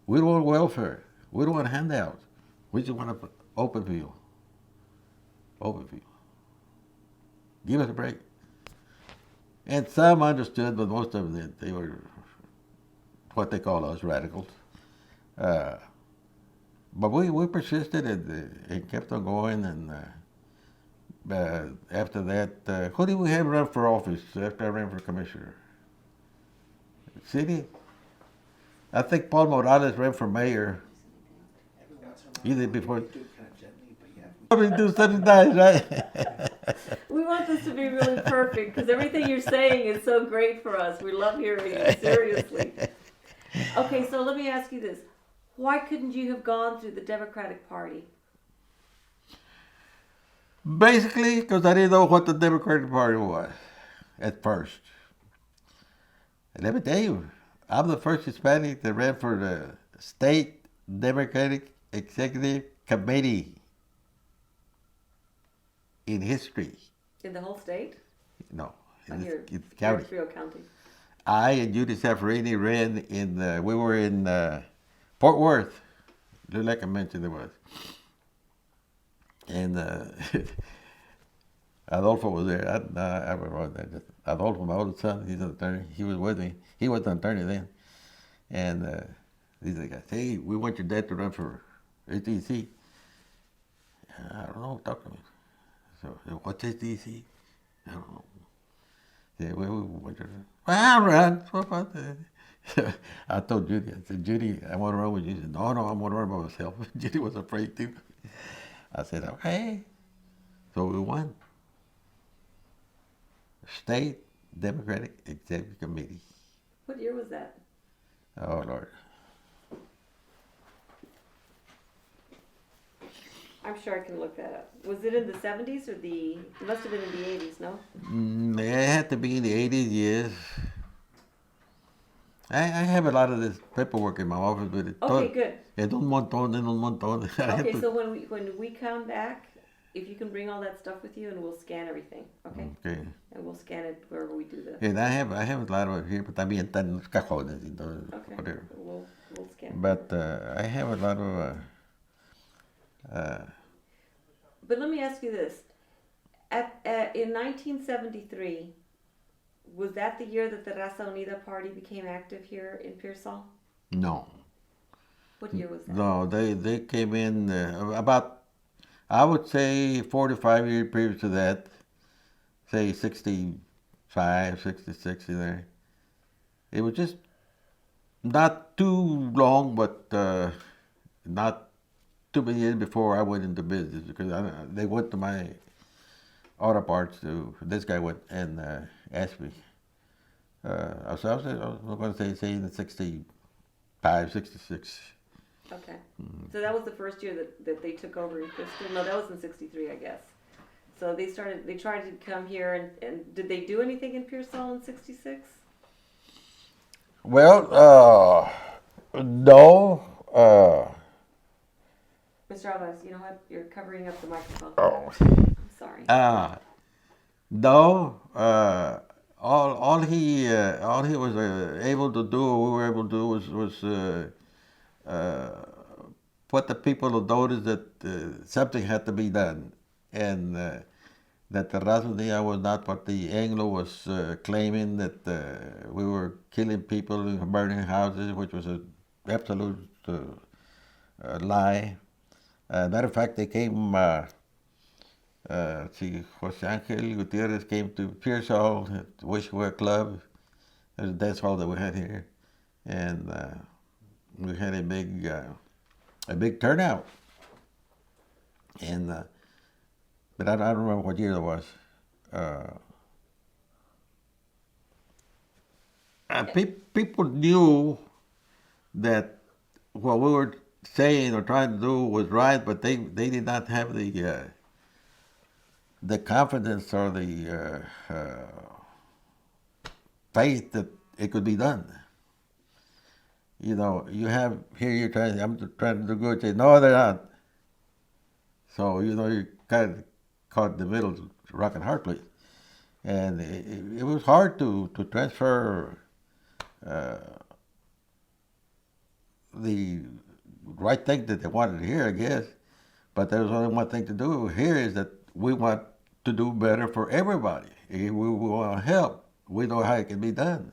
We don't want welfare. We don't want handouts. We just want to open field. Open field. Give us a break. And some understood, but most of them, they were what they call us, radicals. But we persisted and kept on going. And after that, who did we have run for office after I ran for commissioner? City? I think Paul Morales ran for mayor. Either before. Probably do something nice, right? We want this to be really perfect because everything you're saying is so great for us. We love hearing it, seriously. Okay, so let me ask you this. Why couldn't you have gone through the Democratic Party? Basically, because I didn't know what the Democratic Party was at first. And let me tell you, I'm the first Hispanic that ran for the State Democratic Executive Committee in history. In the whole state? No, in the county. County. I and Judy Saffarini ran in, we were in Fort Worth. Looked like I mentioned it was. And Adolfo was there. I remember that. Adolfo, my oldest son, he's an attorney. He was with me. He was an attorney then. And these guys, hey, we want your dad to run for ATC. I don't know, talk to me. So, what's ATC? I don't know. Yeah, we want you to run. Well, I'll run. What about that? I told Judy, I said, Judy, I want to run with you. She said, no, I'm going to run by myself. Judy was afraid too. I said, okay. So we won. State Democratic Executive Committee. What year was that? Oh, Lord. I'm sure I can look that up. Was it in the 70s or it must have been in the 80s, no? It had to be in the 80s, yes. I have a lot of this paperwork in my office, but it's Okay, good. en un montón. I have Okay, to- so when we come back, if you can bring all that stuff with you and we'll scan everything, okay? Okay. And we'll scan it wherever we do the, And I have a lot of it here, but también están en los cajones, you know, okay, whatever. we'll scan it. But I have a lot of. But let me ask you this. In 1973, was that the year that the Raza Unida Party became active here in Pearsall? No. What year was that? No, they came in about, I would say 45 years previous to that, say 65, 66 in there. It was just not too long, but not too many years before I went into business because they went to my auto parts. This guy went and asked me. I was going to say in the 65, 66. Okay. So that was the first year that they took over in Crystal? No, that was in 63, I guess. So they tried to come here and did they do anything in Pearsall in 66? Well, no. Mr. Alvarez, you know what? You're covering up the microphone. Oh. I'm sorry. No. All he was able to do, or we were able to do, was put the people on notice that something had to be done, and that the Raza Unida was not what the Anglo was claiming, that we were killing people and burning houses, which was an absolute lie. Matter of fact, they came. Jose Angel Gutierrez came to Pearsall at the Wishwear Club. There's a dance hall that we had here, and we had a big turnout. And but I don't remember what year it was. People knew that what we were saying or trying to do was right, but they did not have the confidence or the faith that it could be done. You know, you have here I'm trying to do good. Say no, they're not. So you know you're kind of caught in the middle, rock and hard place, and it was hard to transfer the right thing that they wanted to hear, I guess. But there was only one thing to do here is that we want to do better for everybody. We want to help. We know how it can be done.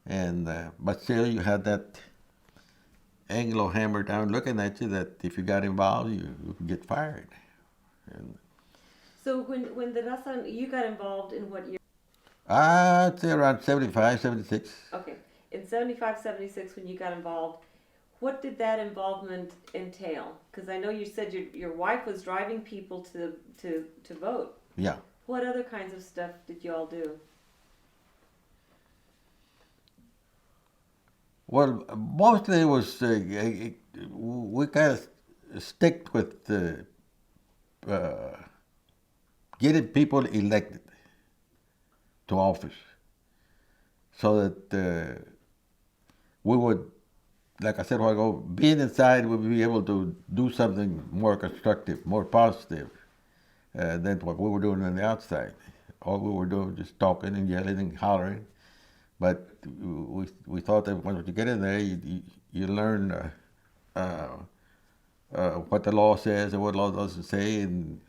And but still, you had that Anglo hammer down looking at you that if you got involved, you could get fired. And So when the Raza, you got involved in what year? I'd say around 75, 76. Okay. In 75, 76, when you got involved, what did that involvement entail? Because I know you said your wife was driving people to vote. Yeah. What other kinds of stuff did you all do? Well, mostly it was we kind of stick with getting people elected to office, so that we would, like I said a while ago, being inside, we'd be able to do something more constructive, more positive than what we were doing on the outside. All we were doing was just talking and yelling and hollering. But we thought that once you get in there, you learn what the law says and what the law doesn't say, and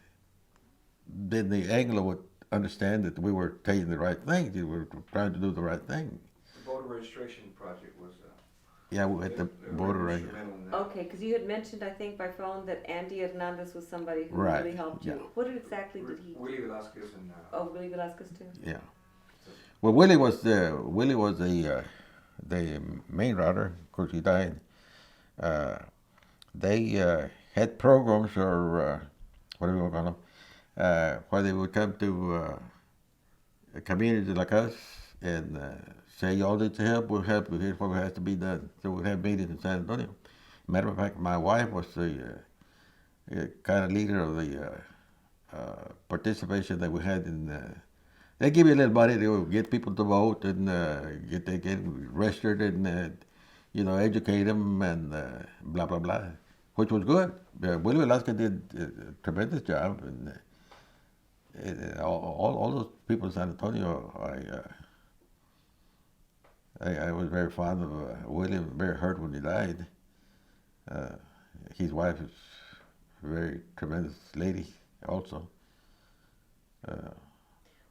then the Anglo would understand that we were taking the right thing. We were trying to do the right thing. The voter registration project was. Yeah, we had the voter right. Okay, because you had mentioned, I think, by phone that Andy Hernandez was somebody who Right, really helped you. yeah. What exactly did he? Willie Velasquez and. Oh, Willie Velasquez too. Yeah. Well, Willie was a the main router, of course he died. They had programs or what do we call them, where they would come to a community like us and say, y'all need to help, we'll help you, here's what has to be done. So we'd have meetings in San Antonio. Matter of fact, my wife was the kind of leader of the participation that we had in. They give you a little money to get people to vote and get registered and educate them and blah blah blah, which was good. Willie Velasquez did a tremendous job, and all those people in San Antonio, I was very fond of William. Very hurt when he died. His wife is a very tremendous lady, also.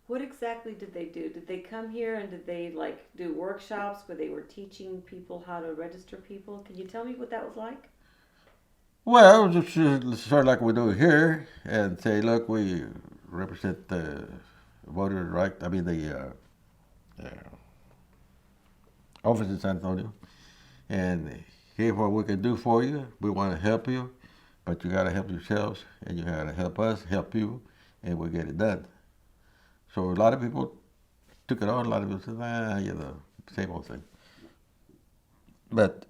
What exactly did they do? Did they come here and did they do workshops where they were teaching people how to register people? Can you tell me what that was like? Well, it was just sort of like we do here, and say, look, we represent the voter right. I mean the office in San Antonio, and here's what we can do for you. We want to help you, but you got to help yourselves, and you got to help us help you, and we'll get it done. So a lot of people took it on. A lot of people said, same old thing. But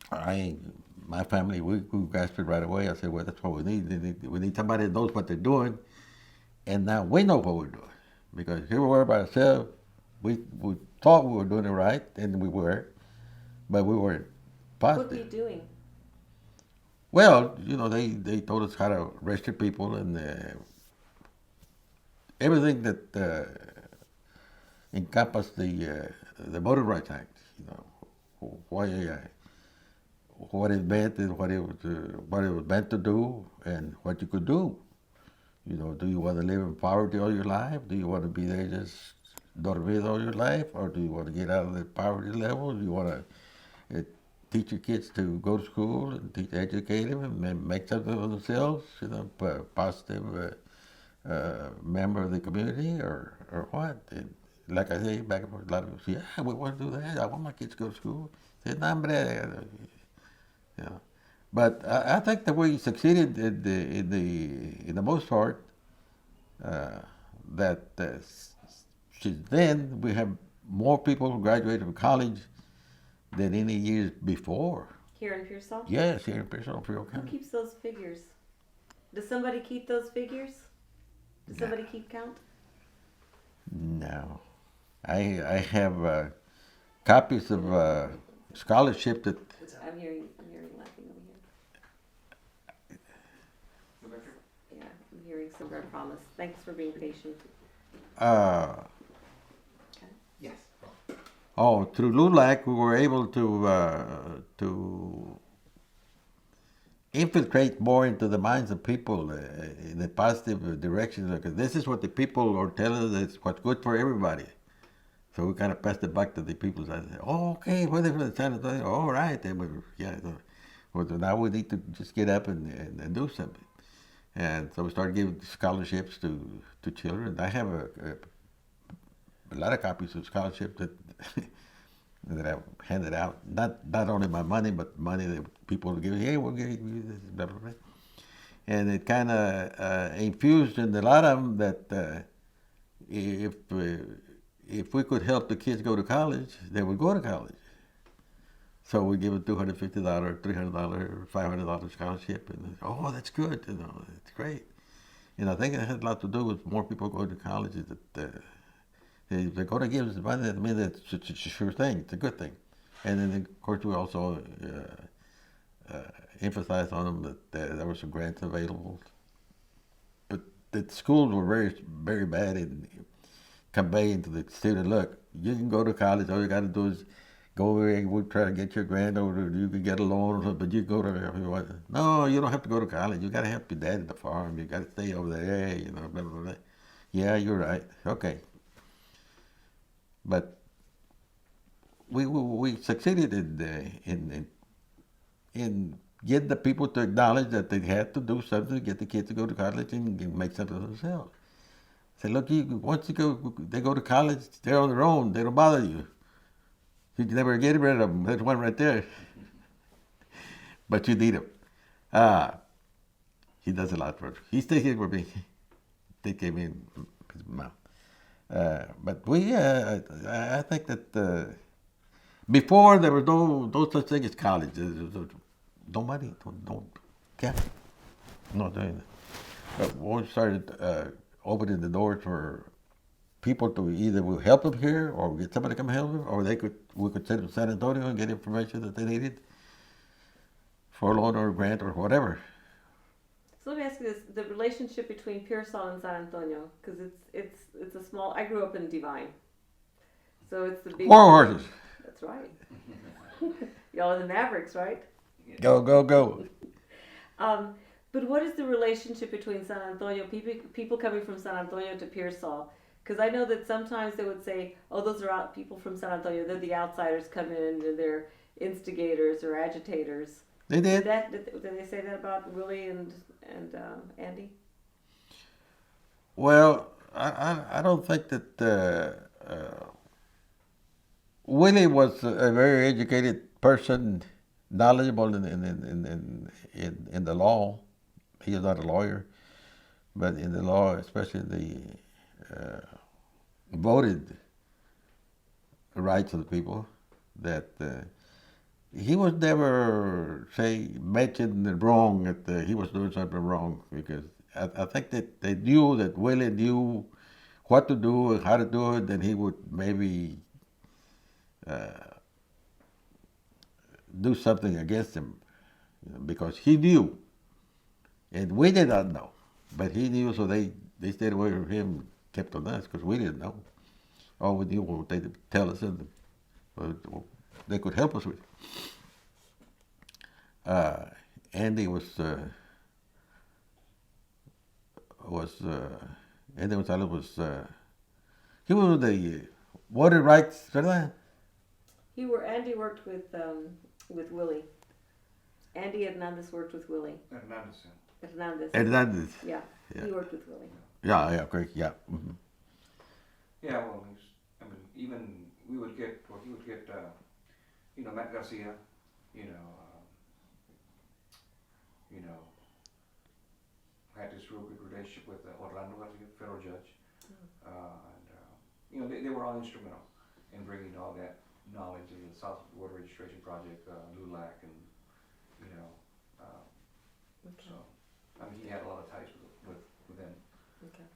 my family, we grasped it right away. I said, well, that's what we need. We need somebody that knows what they're doing, and now we know what we're doing. Because here we were by ourselves. We thought we were doing it right, and we were, but we weren't positive. What were you doing? Well, they told us how to register people and everything that encompassed the Voter Rights Act. What it meant and what it was meant to do and what you could do. Do you want to live in poverty all your life? Do you want to be there just dormir all your life, or do you want to get out of the poverty level? Do you want to teach your kids to go to school and educate them and make something of themselves? Positive member of the community, or what? And like I say, back and forth, a lot of people say, "Yeah, we want to do that. I want my kids to go to school." I say, "No, hombre." But I think that we succeeded in the most part. That since then we have more people who graduated from college than any years before. Here in Pearsall? Yes, here in Pearsall, Frio Who County. keeps those figures? Does somebody keep those figures? Does somebody keep count? No, I have copies of scholarship that. I'm hearing laughing over here. Yeah, I'm hearing some I promise. Thanks for being patient. Yes. Oh, through LULAC, we were able to infiltrate more into the minds of people in a positive direction. Because this is what the people are telling us is what's good for everybody. So we kind of passed it back to the people. And said, "Oh, okay, well, they're from the San Antonio. All right, then well, now we need to just get up and do something." And so we started giving scholarships to children. I have a lot of copies of scholarships that that I've handed out. Not only my money, but money that people give. Hey, we'll give you this, blah blah blah. And it kind of infused in a lot of them that if we could help the kids go to college, they would go to college. So we give them $250, $300, $500 scholarship, and oh, that's good. It's great. And I think it has a lot to do with more people going to college. That if they're going to give us money, I mean, it's a sure thing. It's a good thing. And then, of course, we also emphasize on them that there were some grants available. But the schools were very, very bad in conveying to the student, look, you can go to college. All you got to do is go over and we'll try to get your grant, or you can get a loan, but you go to, no, you don't have to go to college. You got to help your dad at the farm. You got to stay over there, blah, blah, blah. Yeah, you're right. Okay. But we succeeded in getting the people to acknowledge that they had to do something to get the kids to go to college and make something of themselves. Say, look, once they go to college, they're on their own. They don't bother you. You can never get rid of them. There's one right there. But you need him. He does a lot for us. He stays here with me. They came in his mouth. But we, I think that before there was no such thing as college. There was no money, no capital. Not doing that. But we started opening the doors for people to either we'll help them here or get somebody to come help them, or we could send them to San Antonio and get information that they needed for a loan or a grant or whatever. So let me ask you this: the relationship between Pearsall and San Antonio, because it's a small. I grew up in Divine, so it's the big. War horses. That's right. Y'all are the Mavericks, right? Go, go, go. But what is the relationship between San Antonio people coming from San Antonio to Pearsall? Because I know that sometimes they would say, "Oh, those are people from San Antonio. They're the outsiders coming in, and they're instigators or agitators." They did. Did they say that about Willie and Andy? Well, I don't think that Willie was a very educated person, knowledgeable in the law. He is not a lawyer, but in the law, especially the voted rights of the people, that he was never, say, mentioned wrong that he was doing something wrong, because I think that they knew that Willie knew what to do and how to do it, and he would maybe do something against him, because he knew, and we did not know, but he knew, so they stayed away from him, kept on us, because we didn't know. All we knew was what they tell us, and they could help us with. Andy Andy Gonzalez was he was the water rights, ¿verdad? Andy worked with Willie. Andy Hernandez worked with Willie. Hernandez. Yeah, he worked with Willie. Yeah, great, yeah. Mm-hmm. Yeah, well, I mean, even he would get, Matt Garcia, had this real good relationship with Orlando Garcia, federal judge. And they were all instrumental in bringing all that knowledge of the South Water Registration Project, LULAC, and, Okay. so, I mean, he had a lot of ties with them. Okay.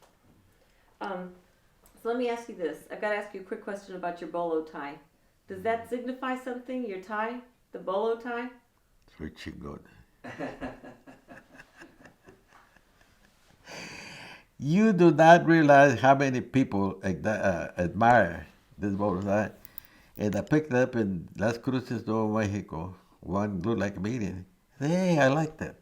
So let me ask you this. I've got to ask you a quick question about your bolo tie. Does that signify something, your tie? The bolo tie? Pretty good. You do not realize how many people admire this bolo tie. And I picked it up in Las Cruces, Nuevo Mexico. One looked like a median. Hey, I like that.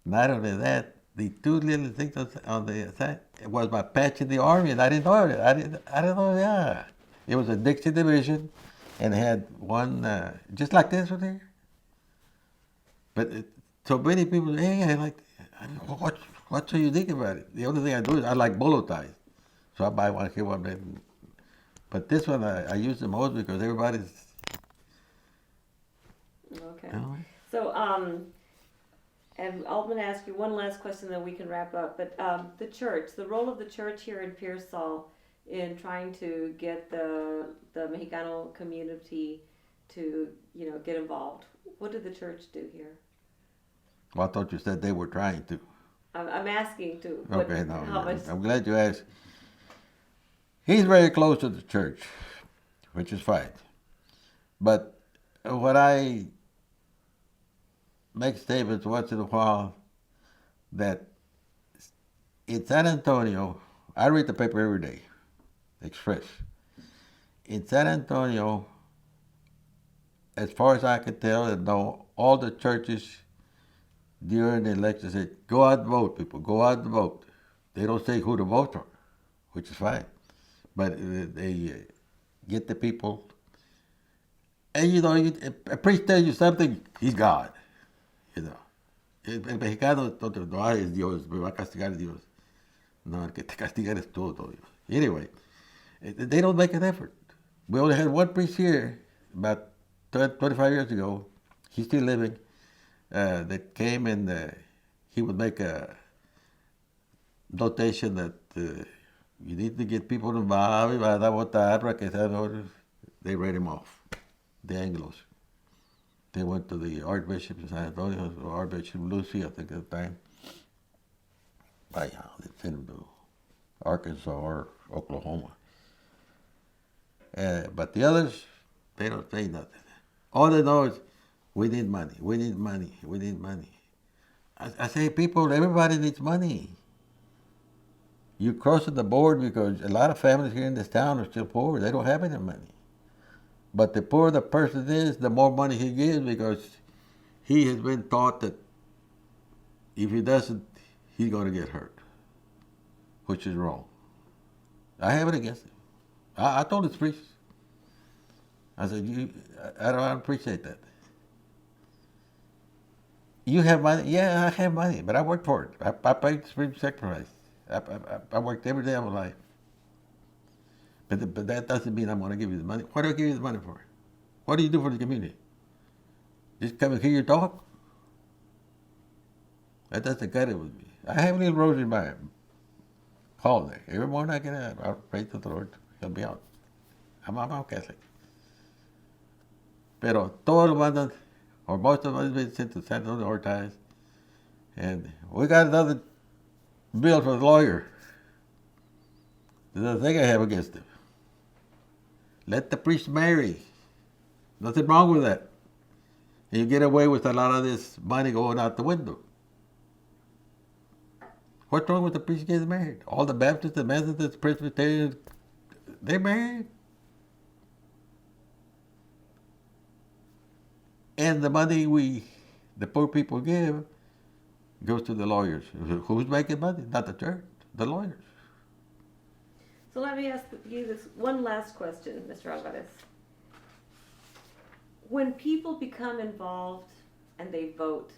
Not only that, the two little things on the side, it was my patch in the Army, and I didn't know it. I didn't know, yeah. It was a Dixie division, and it had one, just like this one here. But so many people, hey, I like, what's so unique about it? The only thing I do is I like bolo ties. So I buy one here, one there. But this one I use the most because everybody's. Okay. You know, So, and I'm going to ask you one last question, then we can wrap up. But the church, the role of the church here in Pearsall in trying to get the Mexicano community to, get involved. What did the church do here? well, I thought you said they were trying to. I'm asking to. Okay, how much? I'm glad you asked. He's very close to the church, which is fine. But when I make statements once in a while that in San Antonio, I read the paper every day, Express. In San Antonio, as far as I can tell and know, all the churches during the election said, go out and vote, people, go out and vote. They don't say who to vote for, which is fine. But they get the people. And a priest tells you something, he's God. El mexicano no es Dios, me va a castigar Dios. No, el que te castiga eres tú, Dios. Anyway, they don't make an effort. We only had one priest here about 25 years ago. He's still living. That came and he would make a notation that you need to get people involved. They read him off. The Anglos. They went to the Archbishop in San Antonio, Archbishop Lucy, I think at the time. They sent him to Arkansas or Oklahoma. But the others, they don't say nothing. All they know is, we need money, we need money, we need money. I say, people, everybody needs money. You cross the board because a lot of families here in this town are still poor. They don't have any money. But the poorer the person is, the more money he gives because he has been taught that if he doesn't, he's going to get hurt, which is wrong. I have it against him. I told his priest. I said, I don't appreciate that. You have money? Yeah, I have money, but I worked for it. I paid supreme sacrifice. I worked every day of my life. But that doesn't mean I'm going to give you the money. What do I give you the money for? What do you do for the community? Just come and hear you talk? That doesn't cut it with me. I have a little rose in my hall there. Every morning I get up, I pray to the Lord, help me out. I'm Catholic. Pero todo lo mandan, or most of it has been sent to San Antonio Ortiz. And we got another bill for the lawyer. There's a thing I have against him. Let the priest marry. Nothing wrong with that. And you get away with a lot of this money going out the window. What's wrong with the priest getting married? All the Baptists, the Methodists, Presbyterians, they're married. And the money the poor people give, goes to the lawyers. Who's making money? Not the church, the lawyers. So let me ask you this one last question, Mr. Alvarez. When people become involved and they vote,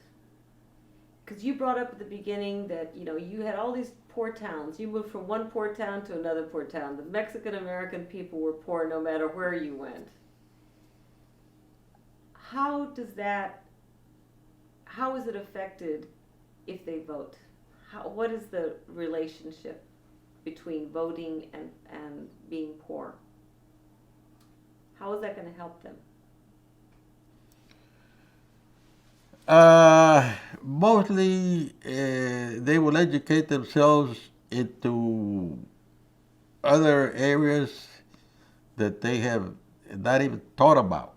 because you brought up at the beginning that, you had all these poor towns. You moved from one poor town to another poor town. The Mexican-American people were poor no matter where you went. How is it affected if they vote? What is the relationship between voting and being poor? How is that going to help them? Mostly they will educate themselves into other areas that they have not even thought about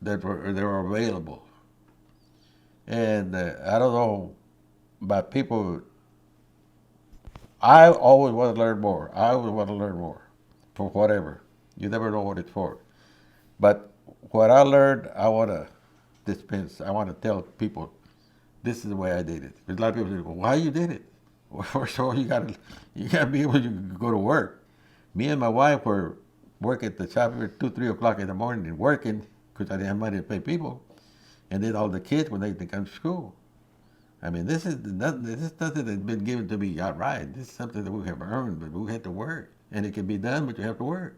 that are available. And I don't know about people. I always want to learn more. I always want to learn more for whatever. You never know what it's for. But what I learned, I want to dispense. I want to tell people, this is the way I did it. Because a lot of people say, well, why you did it? Well, first of all, you got to be able to go to work. Me and my wife were working at the shop at 2, 3 o'clock in the morning and working because I didn't have money to pay people. And then all the kids when they come to school. I mean, this is nothing that's been given to me outright. This is something that we have earned, but we have to work. And it can be done, but you have to work.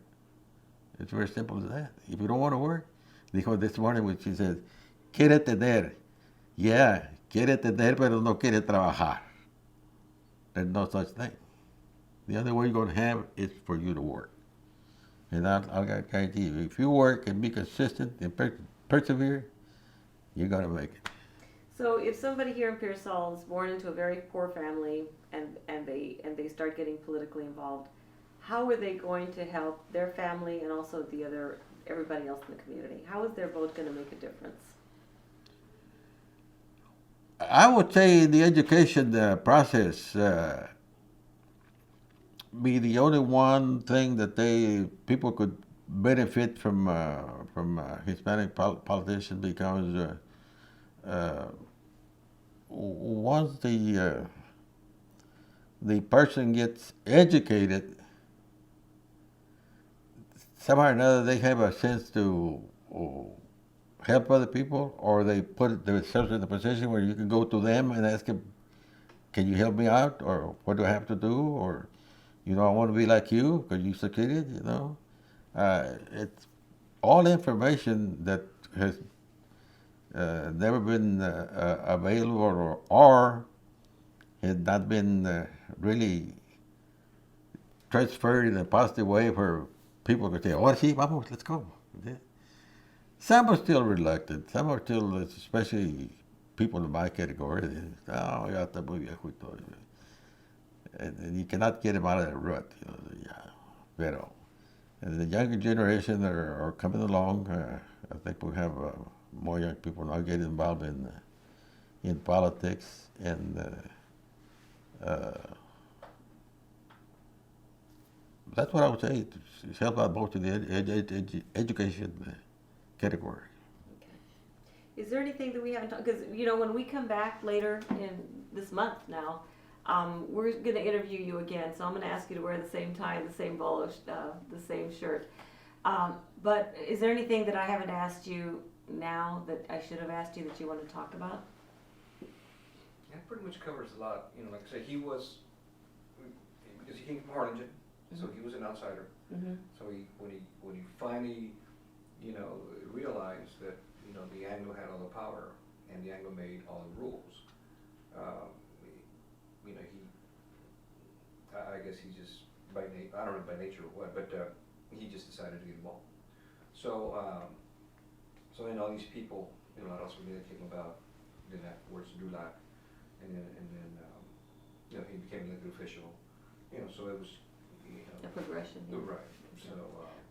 It's very simple as that. If you don't want to work, dijo this morning when she says, quiere tener. Yeah, quiere tener, pero no quiere trabajar. There's no such thing. The only way you're going to have is for you to work. And I'll guarantee you, if you work and be consistent and persevere, you're going to make it. So if somebody here in Pearsall is born into a very poor family and they start getting politically involved, how are they going to help their family and also everybody else in the community? How is their vote going to make a difference? I would say the education process be the only one thing that people could benefit from Hispanic politicians because once the person gets educated, somehow or another they have a sense to help other people, or they put themselves in a position where you can go to them and ask them, can you help me out, or what do I have to do, or I want to be like you because you succeeded, It's all information that has never been available or has not been really transferred in a positive way for people to say, oh, sí, vamos, let's go. Yeah. Some are still reluctant. Some are still, especially people in my category, oh, ya está muy viejo y todo. And you cannot get them out of that rut. You know, yeah. Pero, and the younger generation are coming along. I think we have more young people now getting involved in politics and that's what I would say. It's help out both in the education category. Is there anything that we haven't talked? Because you know, when we come back later in this month now, we're going to interview you again. So I'm going to ask you to wear the same tie, the same bolo, the same shirt. But is there anything that I haven't asked you now that I should have asked you that you want to talk about? That pretty much covers a lot. You know, like I say, he was, because he came from Harlingen, so he was an outsider. Mm-hmm. So when he finally, you know, realized that, you know, the Anglo had all the power and the Anglo made all the rules, you know, I guess he just, I don't know by nature or what, but he just decided to get involved. So, so then all these people, you know, Adolfo came about, then afterwards Dulac, and then you know, he became an elected official. You know, so it was, you know, A progression. Yeah. right. So.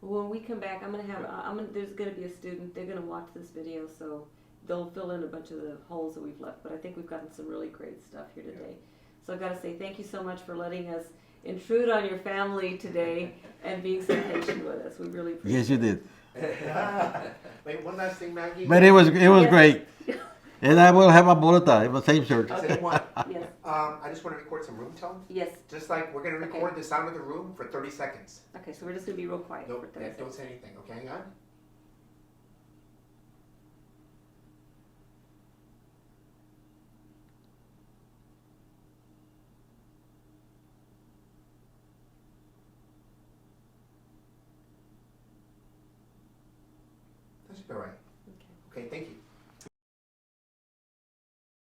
When we come back, I'm gonna have there's gonna be a student. They're gonna watch this video, so they'll fill in a bunch of the holes that we've left. But I think we've gotten some really great stuff here today. So I've got to say thank you so much for letting us intrude on your family today and being so patient with us. We really appreciate it. Yes, you did. Wait, one last thing, Maggie. But it was Yes. great. And I will have a bulletin, the same shirt. I said one. Yes. I just want to record some room tone. Yes. Just like we're going to record the sound of the room for 30 seconds. Okay, so we're just gonna be real quiet No, for 30 don't seconds. say anything, okay? Hang on. That should be all right. Okay, thank you.